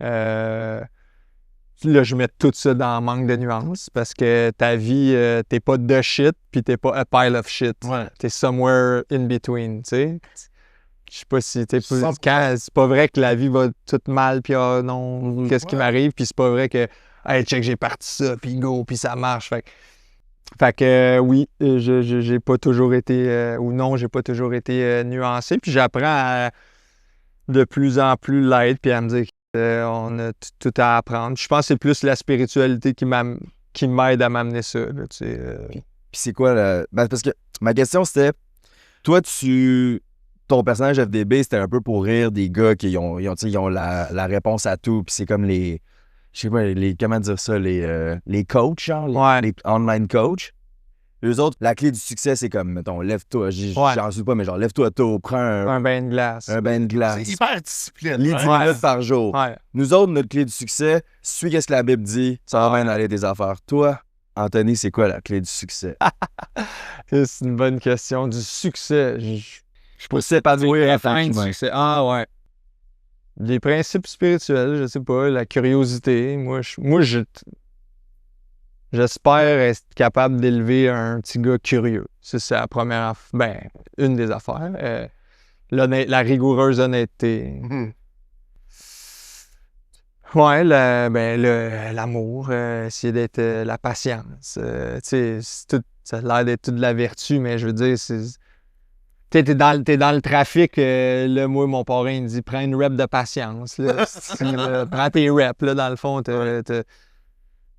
Là, je mets tout ça dans le manque de nuances parce que ta vie, t'es pas de shit puis t'es pas a pile of shit. Ouais. T'es somewhere in between, tu sais. Je sais pas si t'es pas... 100%. Quand c'est pas vrai que la vie va toute mal puis ah non, qu'est-ce qui m'arrive, puis c'est pas vrai que hey, check, j'ai parti ça puis go puis ça marche. Fait que oui, j'ai pas toujours été ou non, j'ai pas toujours été nuancé, puis j'apprends à de plus en plus l'être puis à me dire on a tout à apprendre. Je pense que c'est plus la spiritualité qui m'aide à m'amener ça. Là, tu sais, Puis c'est quoi le... Ben, parce que ma question c'était, toi ton personnage FDB c'était un peu pour rire des gars qui ont la réponse à tout, puis c'est comme les... Je sais pas, comment dire ça, les coachs, genre, les online coachs. Eux autres, la clé du succès, c'est comme, mettons, lève-toi, j'en suis pas, mais genre, lève-toi tôt, prends un bain de glace. un bain de glace. C'est hyper discipline. Lis 10 minutes par jour. Ouais. Nous autres, notre clé du succès, suis qu'est-ce que la Bible dit, ça va bien aller tes affaires. Toi, Anthony, c'est quoi la clé du succès? C'est une bonne question. Du succès. Je peux s'épanouir en tant qu'humain. Succès. Ah ouais. Les principes spirituels, je sais pas, la curiosité. J'espère être capable d'élever un petit gars curieux. Ça, c'est la première une des affaires. La rigoureuse honnêteté. Ouais, l'amour, essayer d'être la patience. Tu sais, ça a l'air d'être toute de la vertu, mais je veux dire, t'es dans le trafic, là, moi, mon parrain, il me dit, prends une rep de patience. Là, prends tes reps, là, dans le fond,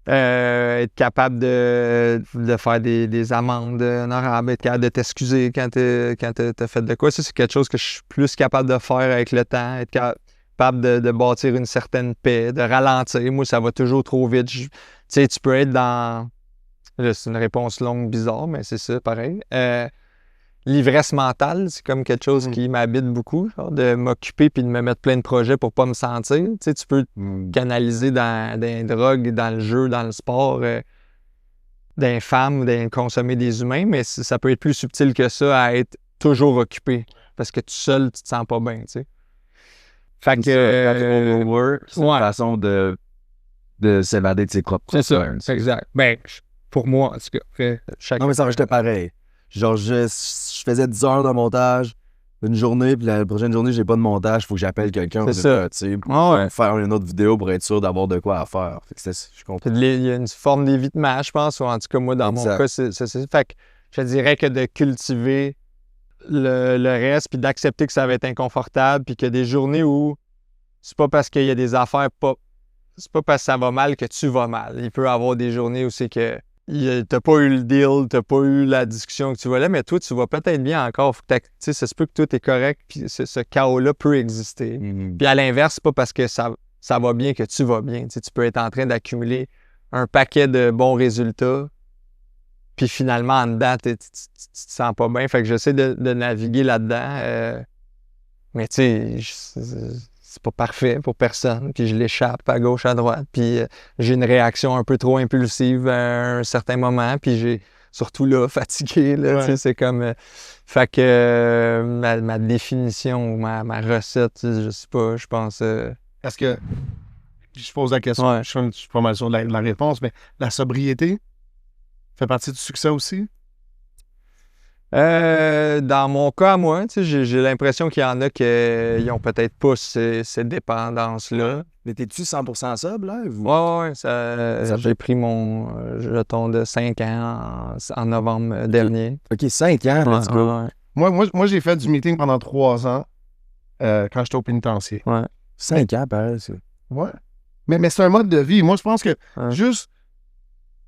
être capable de faire des amendes honorables, être capable de t'excuser quand t'as fait de quoi. Ça, c'est quelque chose que je suis plus capable de faire avec le temps, être capable de bâtir une certaine paix, de ralentir. Moi, ça va toujours trop vite. Tu sais, tu peux être dans... Là, c'est une réponse longue, bizarre, mais c'est ça, pareil. L'ivresse mentale, c'est comme quelque chose qui m'habite beaucoup, genre, de m'occuper puis de me mettre plein de projets pour pas me sentir. Tu sais, tu peux canaliser dans les drogues, dans le jeu, dans le sport, dans les femmes, dans consommer des humains, mais ça peut être plus subtil que ça à être toujours occupé. Parce que tout seul, tu te sens pas bien, tu sais. Fait que... c'est une façon de s'évader de ses propres c'est ça, problèmes. c'est exact. Ben, pour moi, en tout cas. Non, mais ça j'étais pareil. Genre, je faisais 10 heures de montage une journée, puis la prochaine journée, j'ai pas de montage, il faut que j'appelle quelqu'un. C'est ça. Tu sais, Ouais. faire une autre vidéo pour être sûr d'avoir de quoi à faire. Fait que je comprends. Il y a une forme d'évitement, je pense, ou en tout cas, moi, dans mon cas, c'est ça. Fait que je dirais que de cultiver le reste, puis d'accepter que ça va être inconfortable, puis qu'il y a des journées où c'est pas parce qu'il y a des affaires c'est pas parce que ça va mal que tu vas mal. Il peut y avoir des journées où c'est que t'as pas eu le deal, t'as pas eu la discussion que tu voulais, mais toi, tu vas peut-être bien encore. Tu sais, ça se peut que tout est correct, puis ce chaos-là peut exister. Puis à l'inverse, c'est pas parce que ça va bien que tu vas bien. Tu sais, tu peux être en train d'accumuler un paquet de bons résultats, Puis finalement, en dedans, tu te sens pas bien. Fait que j'essaie de naviguer là-dedans. Mais tu sais, c'est pas parfait pour personne. Puis je l'échappe à gauche, à droite. Puis j'ai une réaction un peu trop impulsive à un certain moment. Puis j'ai surtout là, fatigué. Là, tu sais, c'est comme... fait que ma définition ou ma recette, je sais pas, je pense... Est-ce que... Je pose la question, Ouais. je suis pas mal sûr de la réponse, mais la sobriété fait partie du succès aussi? Dans mon cas, moi, tu sais, j'ai l'impression qu'il y en a qui n'ont peut-être pas ces dépendances-là. Mais t'es-tu 100% sobre, là? Ouais, j'ai pris mon jeton de 5 ans en novembre dernier. OK, 5 ans, let's go. Moi, j'ai fait du meeting pendant 3 ans quand j'étais au pénitencier. 5 ans, pareil, ça. Ouais. Mais c'est un mode de vie. Moi, je pense que juste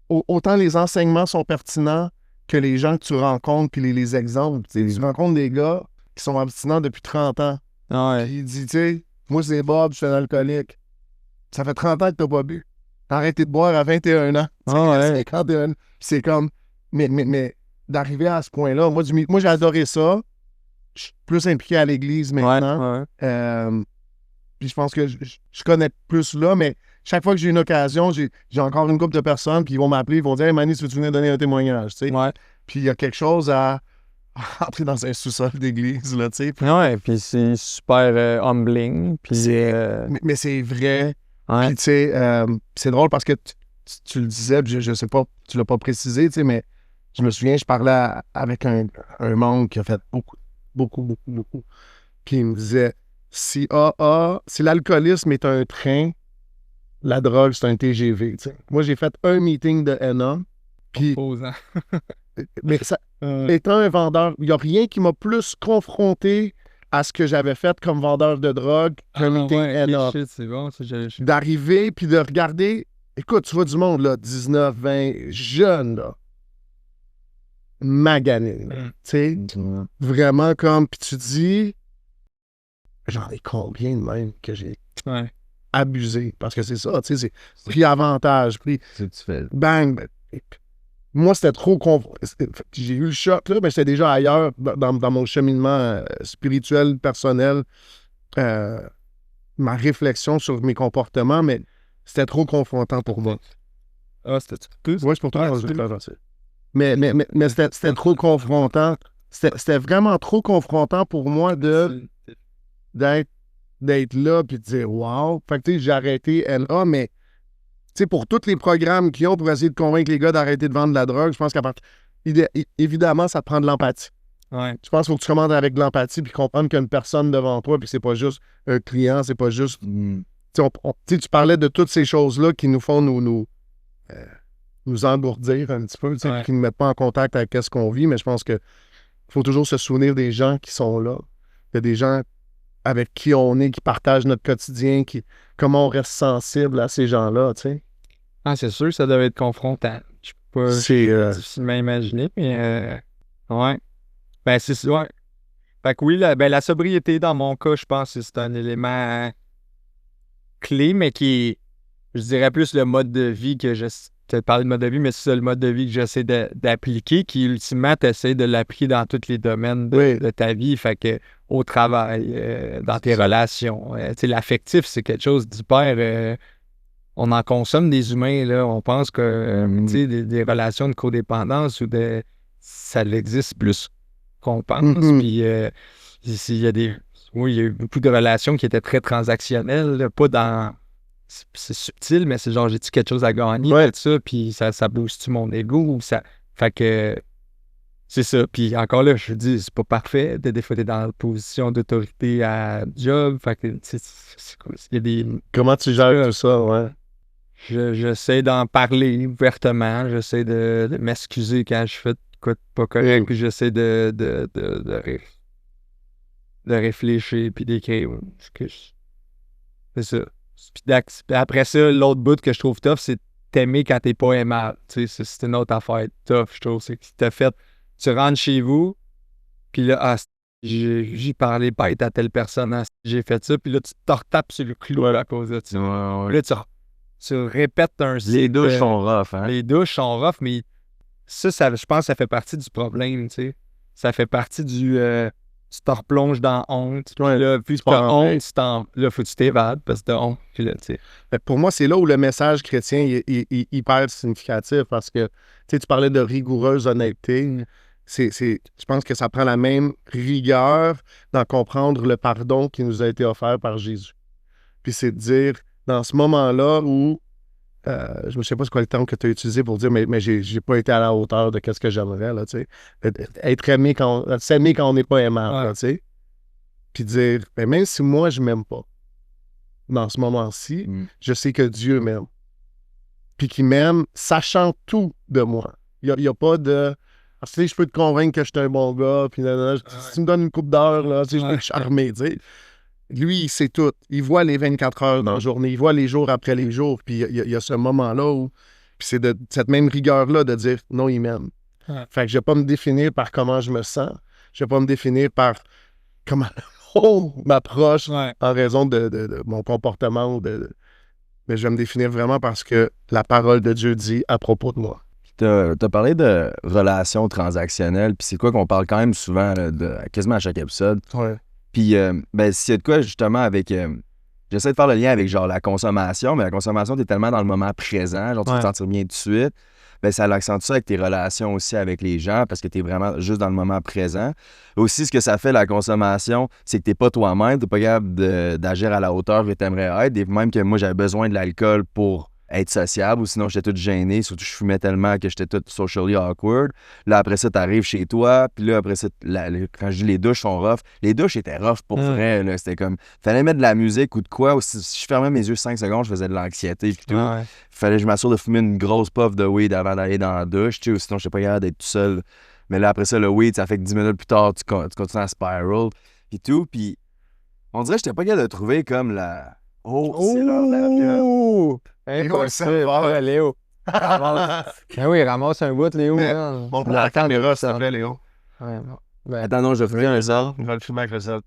autant les enseignements sont pertinents que les gens que tu rencontres puis les exemples. Tu rencontres des gars qui sont abstinents depuis 30 ans. Puis il dit, tu sais, moi, c'est Bob, je suis un alcoolique. Ça fait 30 ans que t'as pas bu. T'as arrêté de boire à 21 ans. À 51. C'est comme... Mais d'arriver à ce point-là, moi, j'ai adoré ça. Je suis plus impliqué à l'église maintenant. Puis je pense que je connais plus là, mais chaque fois que j'ai une occasion, j'ai encore une couple de personnes, puis ils vont m'appeler, ils vont dire « Hey, Manny, tu veux venir donner un témoignage? » tu sais. Puis il y a quelque chose à entrer dans un sous-sol d'église, là, tu sais. Puis c'est super humbling. Puis, mais c'est vrai. Puis tu sais, c'est drôle parce que tu le disais, puis je sais pas, tu l'as pas précisé, tu sais, mais je me souviens, je parlais avec un membre qui a fait beaucoup. Puis il me disait... Si l'alcoolisme est un train, la drogue, c'est un TGV. T'sais. Moi, j'ai fait un meeting de NA. Puis, mais ça, étant un vendeur, il n'y a rien qui m'a plus confronté à ce que j'avais fait comme vendeur de drogue qu'un meeting NA. C'est bon, d'arriver puis de regarder. Écoute, tu vois du monde, là, 19, 20, jeunes, là. Magané, tu sais. Vraiment comme, puis tu dis... J'en ai combien de même que j'ai abusé? Parce que c'est ça, tu sais, c'est pris avantage, pris... C'est tu fais. Bang! Moi, c'était trop... J'ai eu le choc, là, mais j'étais déjà ailleurs dans mon cheminement spirituel, personnel, ma réflexion sur mes comportements, mais c'était trop confrontant pour moi. Ah, c'était tout? Oui, c'est pour toi. Mais c'était trop confrontant. C'était vraiment trop confrontant pour moi d'être là puis de dire wow. Fait que tu sais, j'ai arrêté LA, mais tu sais, pour tous les programmes qu'ils ont pour essayer de convaincre les gars d'arrêter de vendre de la drogue, je pense évidemment, ça te prend de l'empathie. Je pense qu'il faut que tu commandes avec de l'empathie puis comprendre qu'il y a une personne devant toi puis c'est pas juste un client, c'est pas juste... Tu parlais de toutes ces choses-là qui nous font nous engourdir un petit peu, qui ne nous mettent pas en contact avec ce qu'on vit, mais je pense qu'il faut toujours se souvenir des gens qui sont là. Il y a des gens avec qui on est, qui partagent notre quotidien, comment on reste sensible à ces gens-là, tu sais. Ah, c'est sûr, ça devait être confrontant. Je peux pas difficilement imaginer, mais ouais. Ben, c'est ça, ouais. Fait que oui, la sobriété, dans mon cas, je pense que c'est un élément clé, mais qui est, je dirais plus le mode de vie que je te parler de mode de vie, mais c'est ça le mode de vie que j'essaie d'appliquer, qui ultimement, tu essaies de l'appliquer dans tous les domaines de ta vie. Fait que au travail, dans tes relations. Tu sais, l'affectif, c'est quelque chose d'hyper... on en consomme des humains, là. On pense que tu sais, des relations de codépendance ou de... ça existe plus qu'on pense. Puis il y a il y a eu beaucoup de relations qui étaient très transactionnelles, là, pas dans... C'est subtil, mais c'est genre, j'ai-tu quelque chose à gagner, tout ça, puis ça booste mon ego, ou ça... Fait que... C'est ça. Puis encore là, je dis, c'est pas parfait. Des fois, t'es dans la position d'autorité à job. Fait que, c'est quoi? Il y a des... Comment tu gères tout ça, ouais? J'essaie d'en parler ouvertement. J'essaie de m'excuser quand je fais quoi de pas correct. Puis j'essaie de réfléchir puis d'écrire. C'est ça. Puis après ça, l'autre bout que je trouve tough, c'est t'aimer quand t'es pas aimable. Tu sais, c'est une autre affaire tough, je trouve. C'est que t'as fait... Tu rentres chez vous, puis là, j'ai parlé bête à telle personne, j'ai fait ça, puis là, tu te retapes sur le clou à cause de ça. Là, tu répètes un cycle. Les douches sont rough, hein? Les douches sont rough, mais Ça, je pense que ça fait partie du problème, tu sais. Ça fait partie du... tu te replonges dans honte. Puis là, puis tu as honte, là, faut que tu t'évades parce que t'as honte. Puis là, tu sais. Pour moi, c'est là où le message chrétien est hyper significatif parce que tu parlais de rigoureuse honnêteté. Je pense que ça prend la même rigueur dans comprendre le pardon qui nous a été offert par Jésus. Puis c'est de dire, dans ce moment-là où, je ne sais pas c'est quoi le terme que tu as utilisé pour dire, mais j'ai pas été à la hauteur de ce que j'aimerais, là, tu sais. Être aimé s'aimer quand on n'est pas aimable, là, tu sais. Puis dire, ben, même si moi, je m'aime pas, dans ce moment-ci, je sais que Dieu m'aime. Puis qu'il m'aime, sachant tout de moi. Il n'y a pas de... Tu sais, je peux te convaincre que je suis un bon gars, puis si tu me donnes une coupe d'heure, là, tu sais, je peux te charmer, tu sais. Lui, il sait tout. Il voit les 24 heures dans la journée, il voit les jours après les jours, puis il y a ce moment-là où... Puis c'est de cette même rigueur-là de dire, non, il m'aime. Fait que je vais pas me définir par comment je me sens, je vais pas me définir par comment on m'approche en raison de mon comportement, mais je vais me définir vraiment parce que la parole de Dieu dit à propos de moi. T'as parlé de relations transactionnelles, puis c'est quoi qu'on parle quand même souvent, là, quasiment à chaque épisode. Ouais. Puis, ben, s'il y a de quoi, justement, avec... j'essaie de faire le lien avec, genre, la consommation, mais la consommation, t'es tellement dans le moment présent, genre, tu te sentir bien tout de suite. Ben, ça l'accentue ça avec tes relations aussi avec les gens, parce que t'es vraiment juste dans le moment présent. Aussi, ce que ça fait, la consommation, c'est que t'es pas toi-même, t'es pas capable d'agir à la hauteur que t'aimerais être. Et même que moi, j'avais besoin de l'alcool pour être sociable, ou sinon j'étais tout gêné, surtout je fumais tellement que j'étais tout socially awkward. Là, après ça, t'arrives chez toi, puis là, après ça, quand je dis les douches sont rough, les douches étaient rough pour vrai, là. C'était comme, fallait mettre de la musique ou de quoi, ou si je fermais mes yeux 5 secondes, je faisais de l'anxiété, puis tout. Fallait que je m'assure de fumer une grosse puff de weed avant d'aller dans la douche, tu sais, ou sinon, j'étais pas capable d'être tout seul. Mais là, après ça, le weed, ça fait que 10 minutes plus tard, tu continues à spiral, puis tout, puis on dirait que j'étais pas capable de trouver comme la... c'est l'heure de la bière. Léo. Ben oui, ramasse un bout, Léo. Bon, pour la caméra, s'il te plaît, Léo. Ouais, bon. Ben, Attends, non, je vais fumer un sort. Je vais le filmer avec le sel.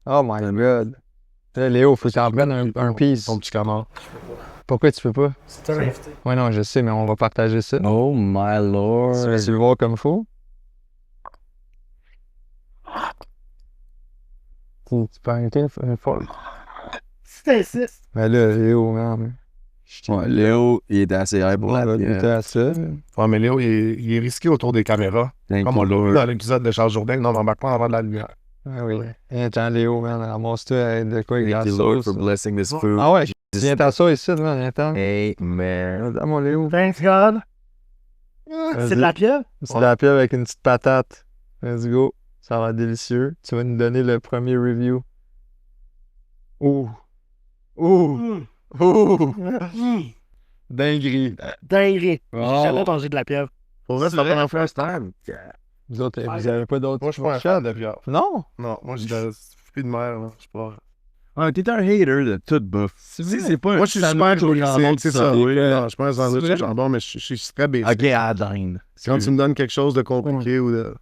oh my God. Là, Léo, faut que tu en prennes un piece. Ton petit canard. Pourquoi tu peux pas? C'est un invité. Ouais, non, je sais, mais on va partager ça. Oh my lord. Tu veux voir comme il faut? Tu peux arrêter une fois? C'est insiste. Ben là, Léo, man. Ouais, Léo, il était assez hype pour la Il était à ça. Ouais, mais Léo, il est risqué autour des caméras. Comme on l'a vu dans l'épisode de Charles Jourdain. Non, on n'embarque pas avant de la lumière. Ah oui. Attends, Léo, man, ramasse-toi avec de quoi avec la Thank you, Lord, sauce. for blessing this food. Ah ouais, viens ta sauce ici, man, attends. Hey, man. Ah, mon Léo. Thanks God. C'est de la pieuvre? C'est de la pieuvre avec une petite patate. Let's go. Ça va être délicieux. Tu vas nous donner le premier review. Ouh. Ouh. Ouh. Dinguerie. Dinguerie. J'ai Wow. jamais mangé de la pieuvre. Pour vrai, c'est la première fois. Vous autres, vous avez pas d'autres? Moi, je suis pas un fan de bière. Non? Non, moi, je suis plus de mer, là. Je suis pas... Ouais, t'es un hater de toute bouffe. C'est pas Moi, je suis super glorieux. c'est ça. Non, je suis pas un sandwich de jambon, mais je suis très basic. Ok, Adine. Quand tu me donnes quelque chose de compliqué ou de...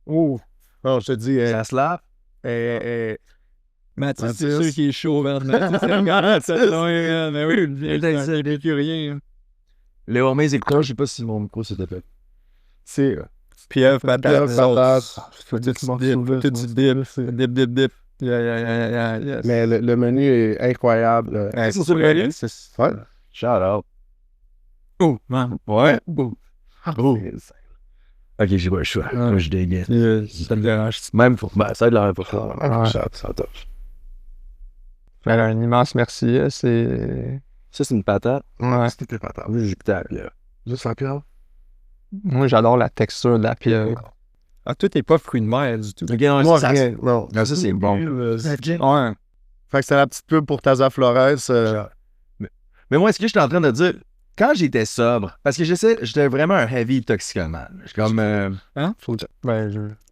Ouh. Non, je te dis... Ça se lave? Mathis, c'est Mathis. sûr qu'il est chaud, man. Mathis, regarde, c'est loin, mais oui, c'est un épicurien. Léo, mes écouteurs, je sais pas si mon micro s'était fait. C'est pieuvre, patate, patate. sauce. Faut tout du dip. Yes. Mais le menu est incroyable. C'est sérieux? Ouais. Shout out. Oh, man. Ouais. Oh. Oh. Ok, j'ai pas le choix. Moi, je dégaine. Ça me dérange. Même pour. Ben, ça a de l'air pour ça. Ouais. Ça touche. Ben, un immense merci, c'est... Ça, c'est une patate. Ouais. C'était patate. Oui, j'ai goûté à la bière. Juste la pieuvre. Moi, j'adore la texture de la pieuvre. Ah, tout n'est pas fruit de mer du tout. Ok, non, Moi, ça, rien. Non. ça, c'est bon. Ouais. Fait que c'est la petite pub pour Taza Flores. Mais moi, ce que je suis en train de dire, quand j'étais sobre, parce que j'étais vraiment un heavy toxicomane. Je suis comme. Hein?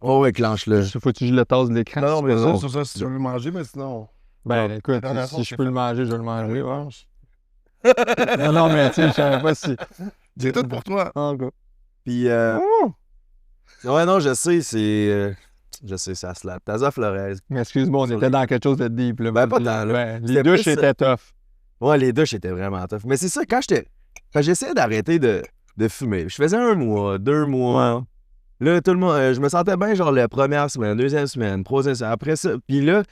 Oh, ouais, clenche-le. Faut-tu que je le tasse de l'écran? Non, mais Non. ça, si tu veux le manger, mais sinon... Ben, écoute, La dernière fois, si je c'est peux fait. le manger, je vais le manger, ouais. Non, mais tu sais, je savais pas si... C'est tout pour toi. En gars. Puis, ouais, non, je sais, c'est. Je sais, ça slap. Taza Flores. Mais excuse-moi, on était dans quelque chose de deep, là. Ben, pas tant, là. Ben, les C'était douches plus, étaient tough. Ouais, les douches étaient vraiment tough. Mais c'est ça, quand j'essayais d'arrêter de de fumer. Je faisais 1 mois, 2 mois. Là, tout le monde, je me sentais bien, genre, la première semaine, deuxième semaine, troisième semaine. Après ça, puis là,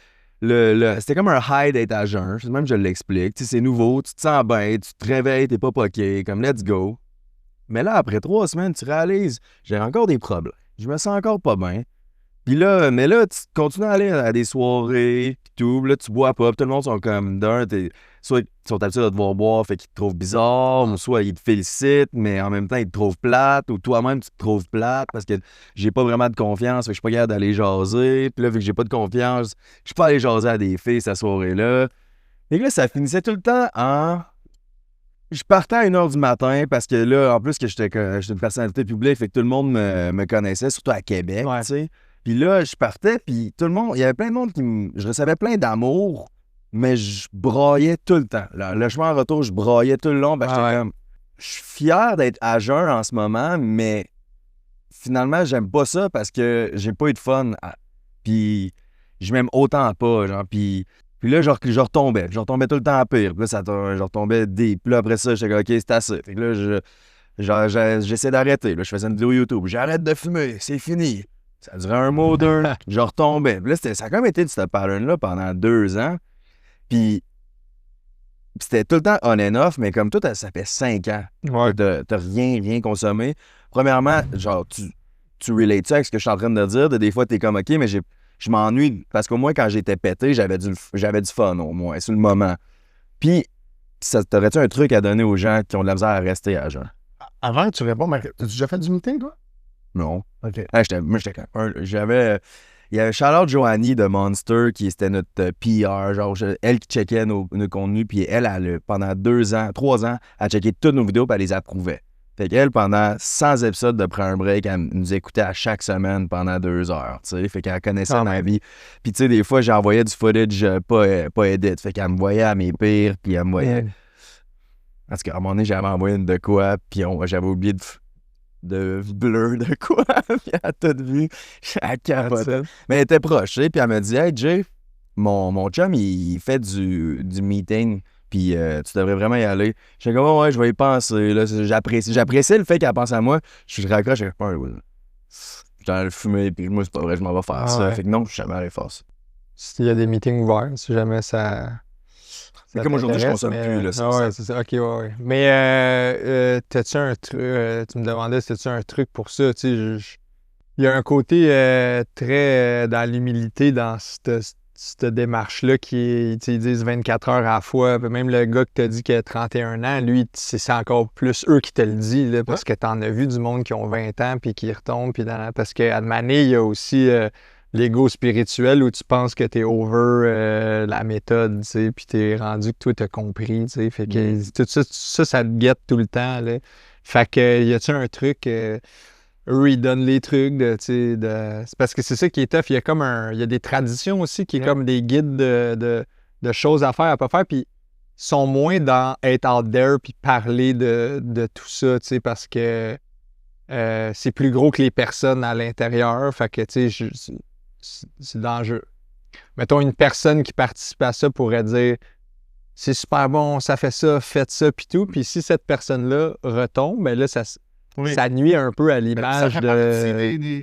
c'était comme un high d'être à jeun. Même je l'explique. Tu sais, c'est nouveau, tu te sens bien, tu te réveilles, t'es pas poqué, comme let's go. Mais là, après 3 semaines, tu réalises, j'ai encore des problèmes. Je me sens encore pas bien. Puis là, mais là, tu continues à aller à des soirées, pis tout. Là, tu bois pas. Pis tout le monde sont comme soit ils sont habitués de te voir boire, fait qu'ils te trouvent bizarre, ou soit ils te félicitent, mais en même temps, ils te trouvent plate, ou toi-même, tu te trouves plate parce que j'ai pas vraiment de confiance, fait que je suis pas capable d'aller jaser. Puis là, vu que j'ai pas de confiance, je suis pas allé jaser à des filles cette soirée-là. Et là, ça finissait tout le temps en. Je partais à 1h du matin parce que là, en plus que j'étais une personnalité publique, fait que tout le monde me connaissait, surtout à Québec, tu sais. Puis là, je partais, puis tout le monde, il y avait plein de monde je recevais plein d'amour, mais je braillais tout le temps. Le chemin en retour, je braillais tout le long, parce que j'étais comme, je suis fier d'être à jeun en ce moment, mais finalement, j'aime pas ça parce que j'ai pas eu de fun. Puis je m'aime autant pas, genre, puis là, je retombais tout le temps à pire. Puis là, je retombais deep. Puis là, après ça, j'étais comme, OK, c'est assez. Fait que là, j'essaie d'arrêter. Là, je faisais une vidéo YouTube. J'arrête de fumer, c'est fini. Ça durait 1 mois ou 2. Je retombais. Puis là, ça a comme été de ce pattern-là pendant 2 ans. Puis c'était tout le temps on and off, mais comme toi, ça fait 5 ans. Ouais. T'as rien consommé. Premièrement, genre, tu relates ça avec ce que je suis en train de dire. Des fois, t'es comme, OK, mais je m'ennuie parce qu'au moins, quand j'étais pété, j'avais du fun, au moins, sur le moment. Puis, t'aurais-tu un truc à donner aux gens qui ont de la misère à rester à jeun? Avant que tu réponds, t'as déjà fait du meeting, toi? Non. OK. Moi, j'étais comme... Il y avait Charlotte Joanie de Monster qui était notre PR, genre elle qui checkait nos contenus, puis elle, pendant 3 ans, elle checkait toutes nos vidéos, puis elle les approuvait. Fait qu'elle, pendant 100 épisodes de Prends un break, elle nous écoutait à chaque semaine pendant 2 heures, tu sais. Fait qu'elle connaissait ma vie. Puis tu sais, des fois, j'envoyais du footage pas edit. Fait qu'elle me voyait à mes pires, puis elle me voyait... Parce qu'à un moment donné, j'avais envoyé une de quoi, puis j'avais oublié de blur de quoi, puis elle a tout vu, elle capotait. Mais elle était proche, tu sais, puis elle me dit « Hey, Jay, mon chum, il fait du meeting, puis tu devrais vraiment y aller. » J'étais comme « Ouais, je vais y penser, là, j'apprécie le fait qu'elle pense à moi. » Je raccroche, j'ai pas j'en ai fumé, puis moi, c'est pas vrai, je m'en vais faire ça. Fait que non, je suis jamais allé faire ça. S'il y a des meetings ouverts, si jamais ça... C'est comme aujourd'hui, je consomme plus, là. C'est ça. OK, ouais. Mais t'as-tu un truc... tu me demandais si t'as-tu un truc pour ça, tu sais, il y a un côté très dans l'humilité dans cette démarche-là ils disent 24 heures à la fois. Même le gars que t'as dit qui a 31 ans, lui, c'est encore plus eux qui te le disent, là, parce que t'en as vu du monde qui ont 20 ans puis qui retombent. Parce qu'à Mané, il y a aussi l'ego spirituel où tu penses que t'es over la méthode, tu sais, puis t'es rendu que toi, t'as compris, tu sais. Fait que tout ça te guette tout le temps, là. Fait que, y a-tu un truc... eux, ils donnent les trucs, c'est parce que c'est ça qui est tough. Il y a des traditions aussi qui est comme des guides de choses à faire, à pas faire, puis sont moins dans être out there puis parler de tout ça, tu sais, parce que c'est plus gros que les personnes à l'intérieur. Fait que, tu sais, c'est dangereux. Mettons, une personne qui participe à ça pourrait dire « C'est super bon, ça fait ça, faites ça, puis tout. » Puis si cette personne-là retombe, ben là, ça nuit un peu à l'image de...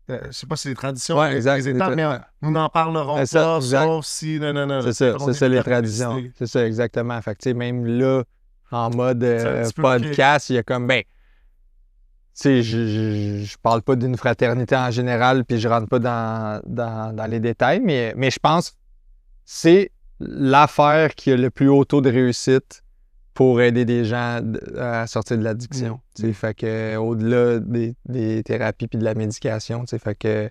je sais pas si c'est des traditions, ouais, exact, des étapes, mais nous n'en parlerons pas, sauf si... Non. C'est ça, les traditions. C'est ça, exactement. Fait que, tu sais, même là, en mode podcast, il y a comme, ben... Tu sais, je parle pas d'une fraternité en général, puis je rentre pas dans les détails, mais je pense que c'est l'affaire qui a le plus haut taux de réussite pour aider des gens à sortir de l'addiction. Fait que au-delà des thérapies puis de la médication, fait que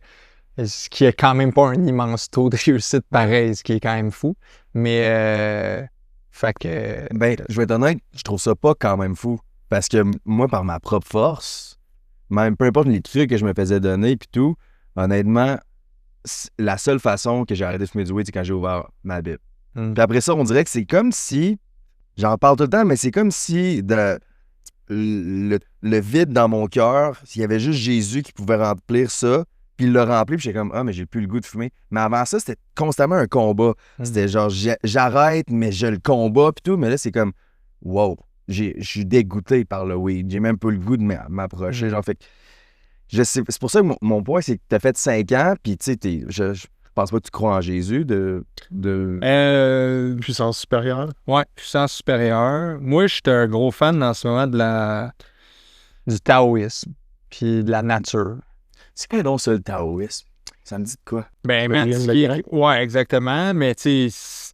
ce qui est quand même pas un immense taux de réussite pareil, ce qui est quand même fou. Mais fait que. Ben, je vais être honnête, je trouve ça pas quand même fou. Parce que moi, par ma propre force, même peu importe les trucs que je me faisais donner puis tout, honnêtement, la seule façon que j'ai arrêté de fumer du weed, c'est quand j'ai ouvert ma Bible. Puis après ça, on dirait que c'est comme si, j'en parle tout le temps, mais c'est comme si le vide dans mon cœur, s'il y avait juste Jésus qui pouvait remplir ça, puis il l'a rempli, puis j'étais comme, mais j'ai plus le goût de fumer. Mais avant ça, c'était constamment un combat. C'était genre, j'arrête, mais je le combat, puis tout, mais là, c'est comme, wow. je suis dégoûté par le weed. J'ai même pas le goût de m'approcher. Genre, fait que c'est pour ça que mon point, c'est que t'as fait 5 ans, puis tu sais, je pense pas que tu crois en Jésus Puissance supérieure. Ouais, puissance supérieure. Moi, je suis un gros fan en ce moment du taoïsme, puis de la nature. C'est quoi donc ça, le taoïsme? Ça me dit de quoi? Ben, ouais, exactement. Mais tu sais,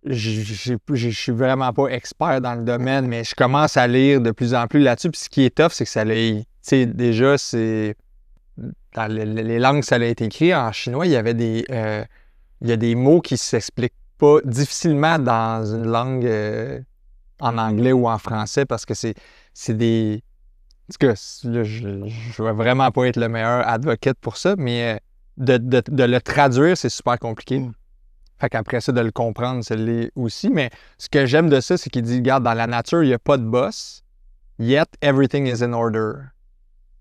je suis vraiment pas expert dans le domaine, mais je commence à lire de plus en plus là-dessus. Puis ce qui est tough, c'est que ça l'a. Tu sais, déjà, c'est. Dans les langues, ça a été écrit en chinois, il y avait il y a des mots qui s'expliquent pas difficilement dans une langue en anglais ou en français parce que c'est des. En tout cas, là, je vais vraiment pas être le meilleur advocate pour ça, mais de le traduire, c'est super compliqué. Fait qu'après ça, de le comprendre, ça l'est aussi. Mais ce que j'aime de ça, c'est qu'il dit, regarde, dans la nature, il n'y a pas de boss, yet everything is in order.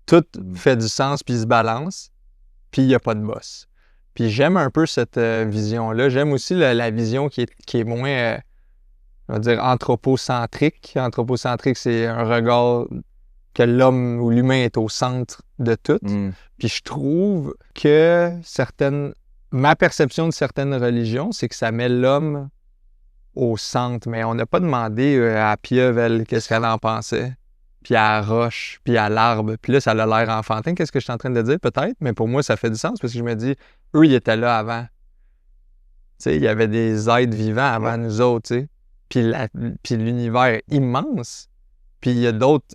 Tout fait du sens puis se balance, puis il n'y a pas de boss. Puis j'aime un peu cette vision-là. J'aime aussi la vision qui est moins, on va dire, anthropocentrique. Anthropocentrique, c'est un regard que l'homme ou l'humain est au centre de tout. Puis je trouve que ma perception de certaines religions, c'est que ça met l'homme au centre. Mais on n'a pas demandé à Pieuvelle qu'est-ce qu'elle en pensait. Puis à la roche, puis à l'arbre. Puis là, ça a l'air enfantin. Qu'est-ce que je suis en train de dire? Peut-être. Mais pour moi, ça fait du sens parce que je me dis, eux, ils étaient là avant. Tu sais, il y avait des êtres vivants avant nous autres, tu sais. Puis l'univers est immense. Puis il y a d'autres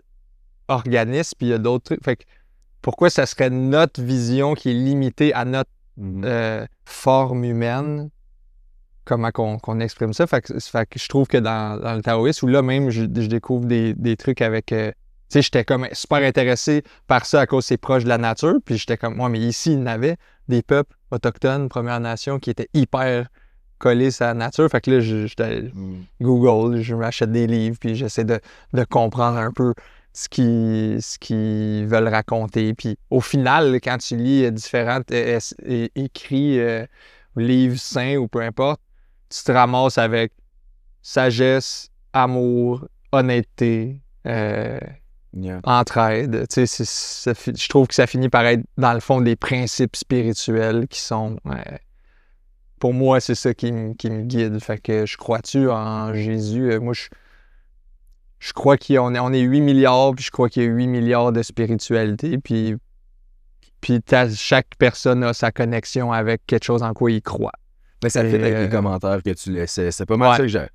organismes, puis il y a d'autres trucs. Fait que pourquoi ça serait notre vision qui est limitée à notre forme humaine? Comment qu'on exprime ça? Fait que je trouve que dans le taoïsme, où là même, je découvre des trucs avec... tu sais, j'étais comme super intéressé par ça à cause c'est proche de la nature. Puis j'étais comme, moi, mais ici, il y en avait des peuples autochtones, Premières Nations, qui étaient hyper collés sur la nature. Fait que là, j'étais Google, je m'achète des livres, puis j'essaie de comprendre un peu ce qu'ils veulent raconter. Puis au final, quand tu lis différents écrits, livres saints ou peu importe, tu te ramasses avec sagesse, amour, honnêteté, entraide. Tu sais, je trouve que ça finit par être, dans le fond, des principes spirituels qui sont... pour moi, c'est ça qui me guide. Fait que je crois-tu en Jésus? Moi, je crois qu'on est 8 milliards, puis je crois qu'il y a 8 milliards de spiritualité, puis chaque personne a sa connexion avec quelque chose en quoi il croit. Mais ça fait avec les commentaires que tu laissais. C'est pas mal ça que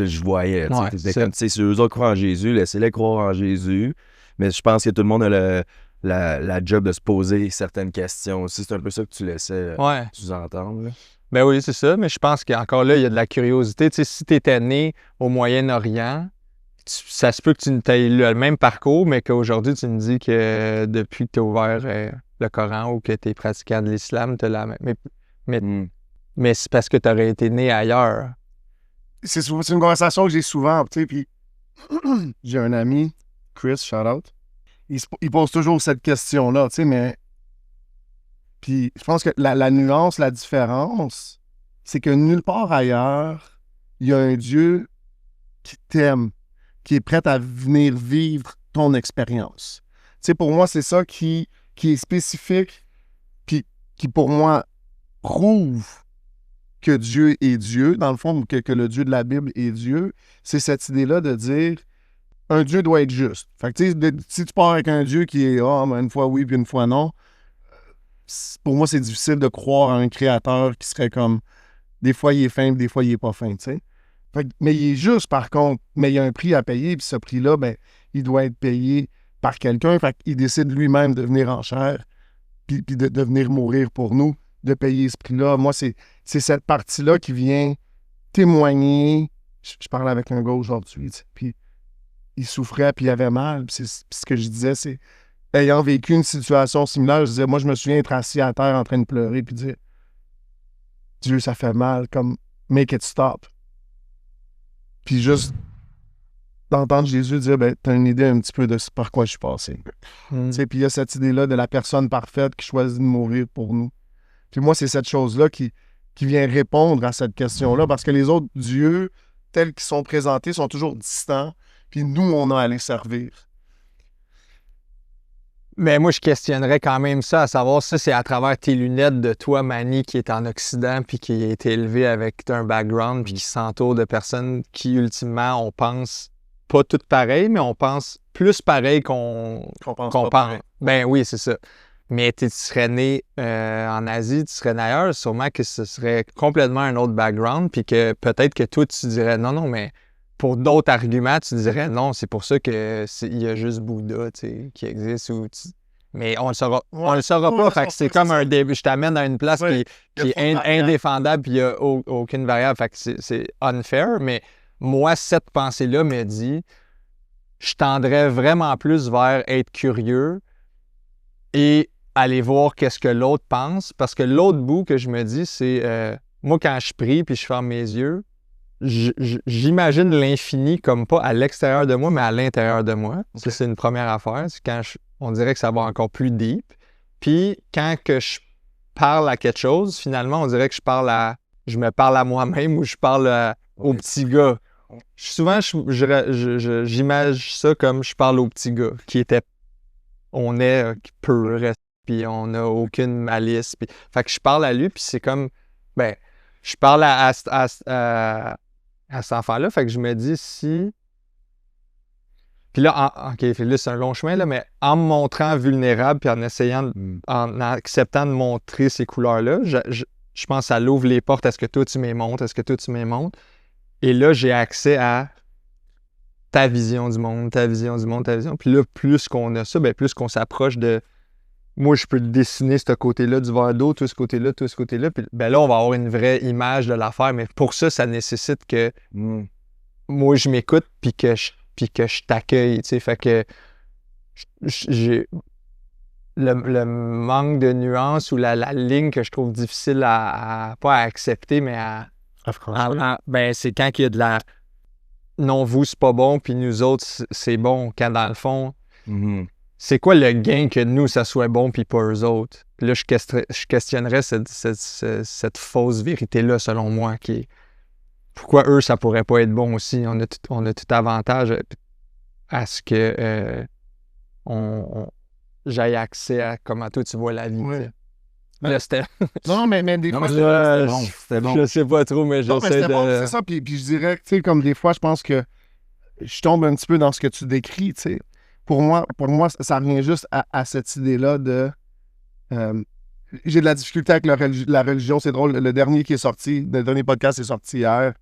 je voyais. C'était comme, tu sais, si eux autres croient en Jésus, laissez-les croire en Jésus. Mais je pense que tout le monde a la job de se poser certaines questions aussi. C'est un peu ça que tu laissais sous-entendre. Ben oui, c'est ça. Mais je pense qu'encore là, il y a de la curiosité. Tu sais, si tu étais né au Moyen-Orient, ça se peut que tu aies eu le même parcours, mais qu'aujourd'hui, tu me dis que depuis que tu as ouvert le Coran ou que tu es pratiquant de l'islam, tu as la même... Mais c'est parce que tu aurais été né ailleurs. C'est une conversation que j'ai souvent, tu sais, puis j'ai un ami, Chris, shout-out, il pose toujours cette question-là, tu sais, mais... Puis je pense que la nuance, la différence, c'est que nulle part ailleurs, il y a un Dieu qui t'aime, qui est prêt à venir vivre ton expérience. Tu sais, pour moi, c'est ça qui est spécifique, puis qui, pour moi, prouve que Dieu est Dieu, dans le fond, que le Dieu de la Bible est Dieu, c'est cette idée-là de dire un Dieu doit être juste. Fait que, tu sais, si tu pars avec un Dieu qui est une fois oui puis une fois non, pour moi, c'est difficile de croire à un créateur qui serait comme des fois il est fin, des fois il est pas fin, tu sais. Mais il est juste, par contre, mais il y a un prix à payer, puis ce prix-là, ben, il doit être payé par quelqu'un. Fait qu'il décide lui-même de venir en chair, puis de venir mourir pour nous, de payer ce prix-là. Moi, c'est cette partie-là qui vient témoigner. Je parlais avec un gars aujourd'hui, puis il souffrait, puis il avait mal. Puis ce que je disais, c'est, ayant vécu une situation similaire, je disais, moi, je me souviens être assis à terre en train de pleurer, puis dire, Dieu, ça fait mal, comme, make it stop. Puis juste d'entendre Jésus dire, ben, t'as une idée un petit peu de par quoi je suis passé. Tu sais, puis il y a cette idée-là de la personne parfaite qui choisit de mourir pour nous. Puis moi, c'est cette chose-là qui vient répondre à cette question-là, parce que les autres dieux, tels qu'ils sont présentés, sont toujours distants, puis nous, on a à les servir. Mais moi, je questionnerais quand même ça, à savoir ça, c'est à travers tes lunettes de toi, Manny, qui est en Occident, puis qui a été élevé avec un background, puis qui s'entoure de personnes qui, ultimement, on pense pas toutes pareilles, mais on pense plus pareil qu'on pense. Ben oui, c'est ça. Mais tu serais né en Asie, tu serais né ailleurs, sûrement que ce serait complètement un autre background, puis que peut-être que toi, tu dirais non, mais pour d'autres arguments, tu dirais non, c'est pour ça que il y a juste Bouddha, tu sais, qui existe. Mais on le saura, on le saura pas. Fait que c'est comme un début. Je t'amène à une place qui est indéfendable, puis il n'y a aucune variable. Fait que c'est unfair. Mais moi, cette pensée-là me dit, je tendrais vraiment plus vers être curieux et aller voir qu'est-ce que l'autre pense. Parce que l'autre bout que je me dis, c'est moi, quand je prie puis je ferme mes yeux, j'imagine l'infini comme pas à l'extérieur de moi, mais à l'intérieur de moi. Okay. Ça, c'est une première affaire. C'est quand on dirait que ça va encore plus deep. Puis, quand que je parle à quelque chose, finalement, on dirait que je me parle à moi-même ou je parle au petit gars. Souvent, j'imagine ça comme je parle au petit gars, on est pur, puis on n'a aucune malice. Puis, fait que je parle à lui, puis c'est comme, je parle à cet enfant-là, fait que je me dis si... Puis là, OK, là, c'est un long chemin, là, mais en me montrant vulnérable puis en essayant, en acceptant de montrer ces couleurs-là, je pense que ça l'ouvre les portes à ce que toi, tu m'émontres, Et là, j'ai accès à ta vision du monde. Puis là, plus qu'on a ça, plus qu'on s'approche de... Moi, je peux dessiner ce côté-là du verre d'eau, tout ce côté-là. Puis là, on va avoir une vraie image de l'affaire. Mais pour ça, ça nécessite que moi, je m'écoute puis que je t'accueille. Tu sais, fait que j'ai le manque de nuance ou la ligne que je trouve difficile pas à accepter, mais c'est quand il y a de la... Non, vous, c'est pas bon, puis nous autres, c'est bon. Quand dans le fond... C'est quoi le gain que nous, ça soit bon puis pas eux autres? Puis là, je questionnerais cette fausse vérité-là, selon moi, qui est pourquoi eux, ça pourrait pas être bon aussi? On a tout avantage à ce que j'aie accès à comment toi tu vois la vie. Ouais. Là, c'était... Non, mais des fois... C'était bon. Je sais pas trop, mais j'essaie de... Bon, c'est ça, puis je dirais que, tu sais, comme des fois, je pense que je tombe un petit peu dans ce que tu décris, tu sais. Pour moi, ça revient juste à cette idée-là de... j'ai de la difficulté avec la religion. C'est drôle, le dernier podcast est sorti hier,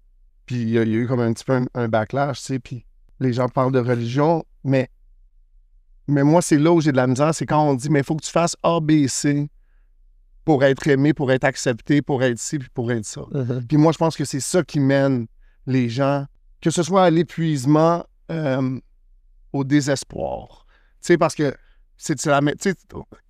puis il y a eu comme un petit peu un backlash, tu sais, puis les gens parlent de religion, mais moi, c'est là où j'ai de la misère, c'est quand on dit, mais il faut que tu fasses A, B, C pour être aimé, pour être accepté, pour être ci, puis pour être ça. Puis moi, je pense que c'est ça qui mène les gens, que ce soit à l'épuisement... au désespoir. Tu sais, parce que c'est la même... Tu sais,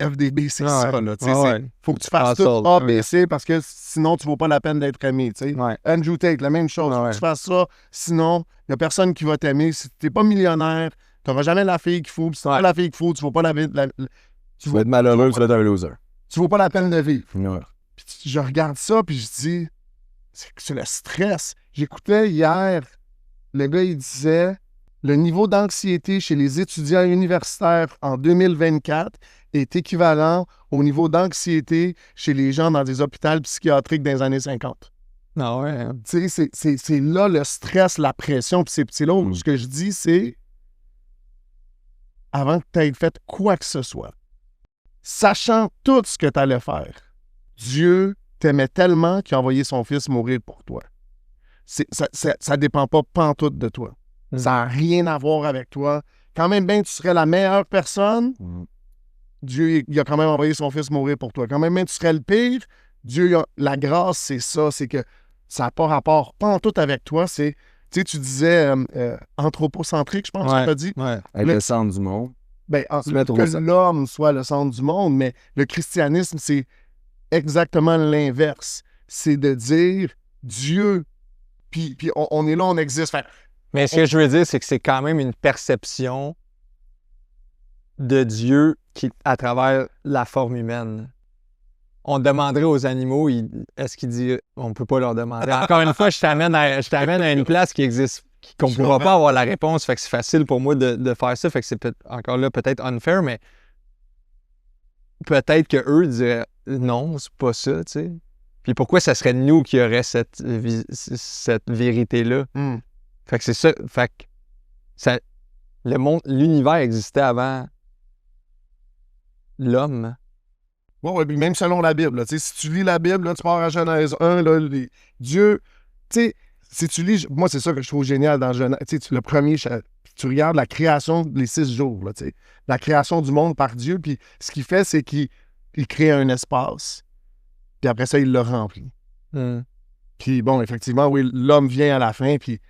FDB, c'est ça, là. Tu sais, faut que tu fasses tout A, B, C, parce que sinon, tu ne vaux pas la peine d'être aimé, tu sais. Andrew Tate, la même chose. Faut que tu fasses ça, sinon, il n'y a personne qui va t'aimer. Si tu n'es pas millionnaire, tu n'auras jamais la fille qu'il faut. Puis si tu n'as pas la fille qu'il faut, tu ne vaux pas tu vas être malheureux, tu vas être un loser. Tu ne vaux pas la peine de vivre. Ouais. Puis je regarde ça, puis je dis, c'est le stress. J'écoutais hier, le gars, il disait... Le niveau d'anxiété chez les étudiants universitaires en 2024 est équivalent au niveau d'anxiété chez les gens dans des hôpitaux psychiatriques dans les années 50. Ah ouais. Tu sais, c'est là le stress, la pression. Puis c'est là où ce que je dis, c'est avant que tu aies fait quoi que ce soit, sachant tout ce que tu allais faire, Dieu t'aimait tellement qu'il a envoyé son fils mourir pour toi. Ça dépend pas pantoute de toi. Ça n'a rien à voir avec toi. Quand même bien tu serais la meilleure personne, Dieu il a quand même envoyé son fils mourir pour toi. Quand même bien tu serais le pire, la grâce, c'est ça. C'est que ça n'a pas rapport, pas en tout avec toi. C'est, tu sais, tu disais anthropocentrique, je pense que tu as dit. Ouais. Être le centre du monde. Que l'homme soit le centre du monde, mais le christianisme, c'est exactement l'inverse. C'est de dire Dieu, puis on est là, on existe. Enfin, mais ce que je veux dire, c'est que c'est quand même une perception de Dieu à travers la forme humaine. On demanderait aux animaux, est-ce qu'ils disent... On ne peut pas leur demander. Encore une fois, je t'amène à une place qui n'existe qu'on Je pourra comprends. pas avoir la réponse. Fait que c'est facile pour moi de faire ça. Fait que c'est encore là peut-être unfair, mais peut-être qu'eux diraient non, c'est pas ça, tu sais. Puis pourquoi ça serait nous qui aurait cette vérité-là? Hmm. Fait que c'est ça. Fait que le monde, l'univers existait avant l'homme. Ouais, puis même selon la Bible, là, tu sais, si tu lis la Bible, là, tu pars à Genèse 1, là, Dieu, tu sais, si tu lis, moi, c'est ça que je trouve génial dans Genèse, tu sais, le premier chapitre, tu regardes la création, les 6 jours, là, tu sais, la création du monde par Dieu, puis ce qu'il fait, c'est qu'il crée un espace, puis après ça, il le remplit. Puis bon, effectivement, oui, l'homme vient à la fin, puis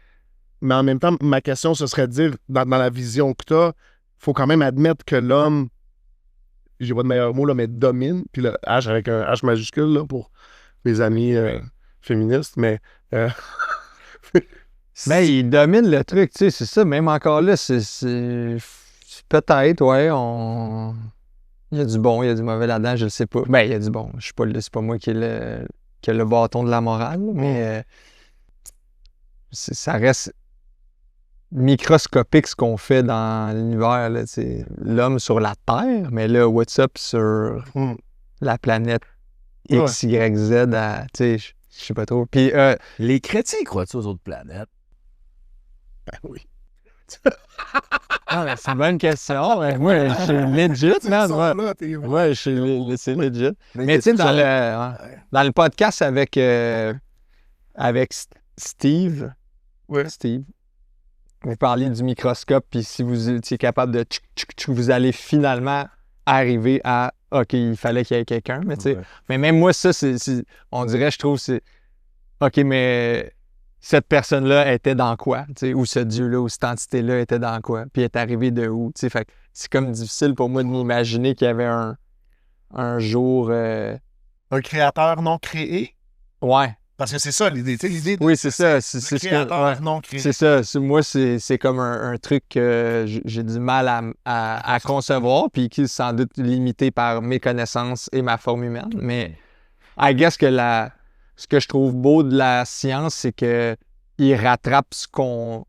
mais en même temps, ma question, ce serait de dire, dans la vision que tu as, il faut quand même admettre que l'homme, j'ai pas de meilleur mot, là, mais domine, puis le H avec un H majuscule, là, pour les amis féministes, mais... Ben, il domine le truc, tu sais, c'est ça. Même encore là, c'est peut-être, ouais, il y a du bon, il y a du mauvais là-dedans, je le sais pas. Ben, il y a du bon. Je suis pas c'est pas moi qui ai le bâton de la morale, là, mais ça reste microscopique ce qu'on fait dans l'univers, là, tu sais. L'homme sur la Terre, mais là, what's up sur la planète X, Y, Z, tu sais, je sais pas trop. Puis, Les chrétiens croient-tu aux autres planètes? Ben oui. ah, ben, c'est une bonne question. Ouais, moi, je suis legit, man. Ouais, Là, t'es... ouais c'est legit. Mais tu sais, dans le podcast avec Steve, Steve, vous parliez du microscope, puis si vous étiez capable de vous allez finalement arriver à OK, il fallait qu'il y ait quelqu'un. Mais, tu sais, mais même moi, ça, on dirait, je trouve, c'est OK, mais cette personne-là était dans quoi? Tu sais, ou ce Dieu-là, ou cette entité-là était dans quoi? Puis elle est arrivée de où? Tu sais, fait que c'est comme difficile pour moi de m'imaginer qu'il y avait un jour. Un créateur non créé? Ouais. Parce que c'est ça l'idée, tu sais, l'idée de... Oui, c'est ça. Le C'est ce créateur que, non créé. c'est ça. Moi, c'est comme un truc que j'ai du mal à concevoir, puis qui est sans doute limité par mes connaissances et ma forme humaine. Mais I guess que ce que je trouve beau de la science, c'est que il rattrape ce qu'on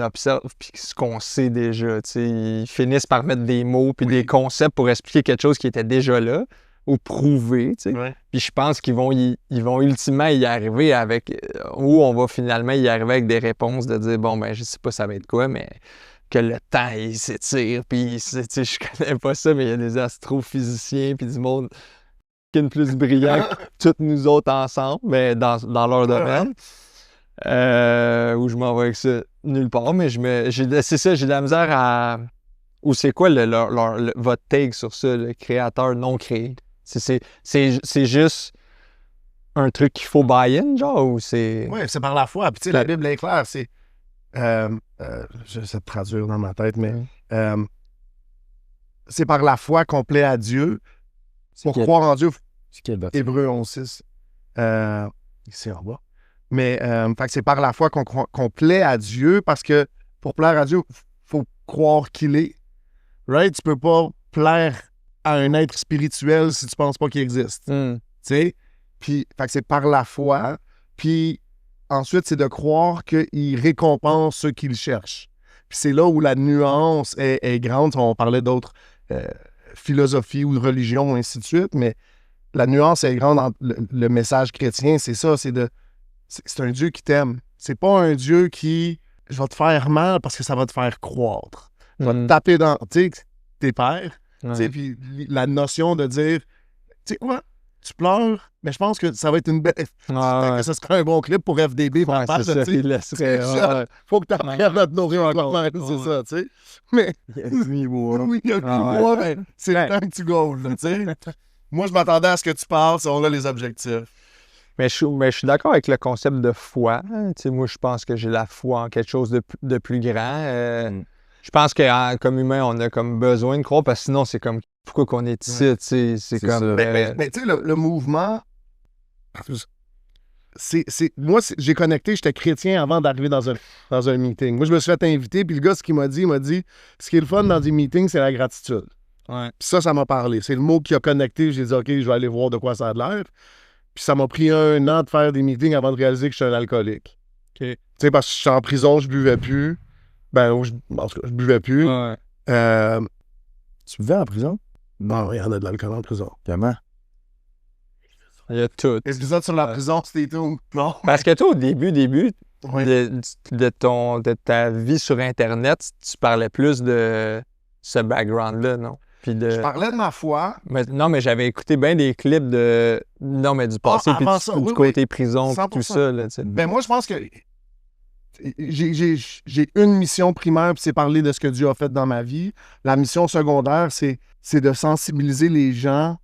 observe puis ce qu'on sait déjà. Tu sais, ils finissent par mettre des mots puis des concepts pour expliquer quelque chose qui était déjà là ou prouver. Tu sais. Ouais. Puis je pense qu'ils vont ultimement y arriver avec... ou on va finalement y arriver avec des réponses de dire, bon, ben je sais pas ça va être quoi, mais que le temps, il s'étire, puis tu sais, je connais pas ça, mais il y a des astrophysiciens puis du monde plus brillant que toutes nous autres ensemble, mais dans leur domaine. Où je m'en vais avec ça nulle part, mais c'est ça, j'ai de la misère à... Ou c'est quoi votre take sur ça, le créateur non créé? C'est juste un truc qu'il faut buy-in, genre, ou c'est... Oui, c'est par la foi. Puis tu sais, la Bible est claire, c'est... j'essaie de traduire dans ma tête, mais... c'est par la foi qu'on plaît à Dieu. Pour croire en Dieu, C'est quel verset? Hébreux 11.6. Ici en bas. Mais fait que c'est par la foi qu'on plaît à Dieu, parce que pour plaire à Dieu, il faut croire qu'il est. Right? Tu peux pas plaire à un être spirituel si tu penses pas qu'il existe. Tu sais? Puis, fait que c'est par la foi. Puis ensuite, c'est de croire qu'il récompense ceux qui le cherchent. Puis c'est là où la nuance est grande. On parlait d'autres philosophies ou de religions, ainsi de suite, mais la nuance est grande dans le message chrétien, c'est ça, c'est un Dieu qui t'aime. C'est pas un Dieu qui je vais te faire mal parce que ça va te faire croître. Je vais te taper dans tes pères. Puis la notion de dire, tu sais quoi, tu pleures, mais je pense que ça va être une belle... que ce serait un bon clip pour FDB. Ouais, c'est ça, il laisserait... Faut que tu apprennes à te nourrir encore. C'est ça, tu sais. Mais... Oui, il y a ben, c'est le temps que tu goals, tu sais. Moi, je m'attendais à ce que tu parles, on a les objectifs. Mais je suis d'accord avec le concept de foi. Hein. Moi, je pense que j'ai la foi en quelque chose de plus grand. Je pense que comme humain, on a comme besoin de croire, parce que sinon, c'est comme pourquoi qu'on est ici, c'est comme... Mais tu sais, le mouvement... Moi, j'ai connecté, j'étais chrétien avant d'arriver dans un meeting. Moi, je me suis fait inviter, puis le gars, ce qu'il m'a dit, ce qui est le fun dans des meetings, c'est la gratitude. Ouais. Puis ça m'a parlé. C'est le mot qui a connecté. J'ai dit, OK, je vais aller voir de quoi ça a l'air. Puis ça m'a pris 1 an de faire des meetings avant de réaliser que je suis un alcoolique. Tu sais, parce que je suis en prison, je buvais plus. En tout cas, je buvais plus. Ouais. Tu vivais en prison? Non, il y en a de l'alcool en prison. Comment? Il y a tout. Épisode sur la prison, c'était tout. Non. Parce que toi, au début Oui. de ta vie sur Internet, tu parlais plus de ce background-là, non? Puis Je parlais de ma foi. Non, mais j'avais écouté bien des clips de... Non, mais du passé, puis avant du, ça, du oui, côté prison, puis 100%. tout ça, là, tu sais. Moi, je pense que j'ai une mission primaire, puis c'est parler de ce que Dieu a fait dans ma vie. La mission secondaire, c'est de sensibiliser les gens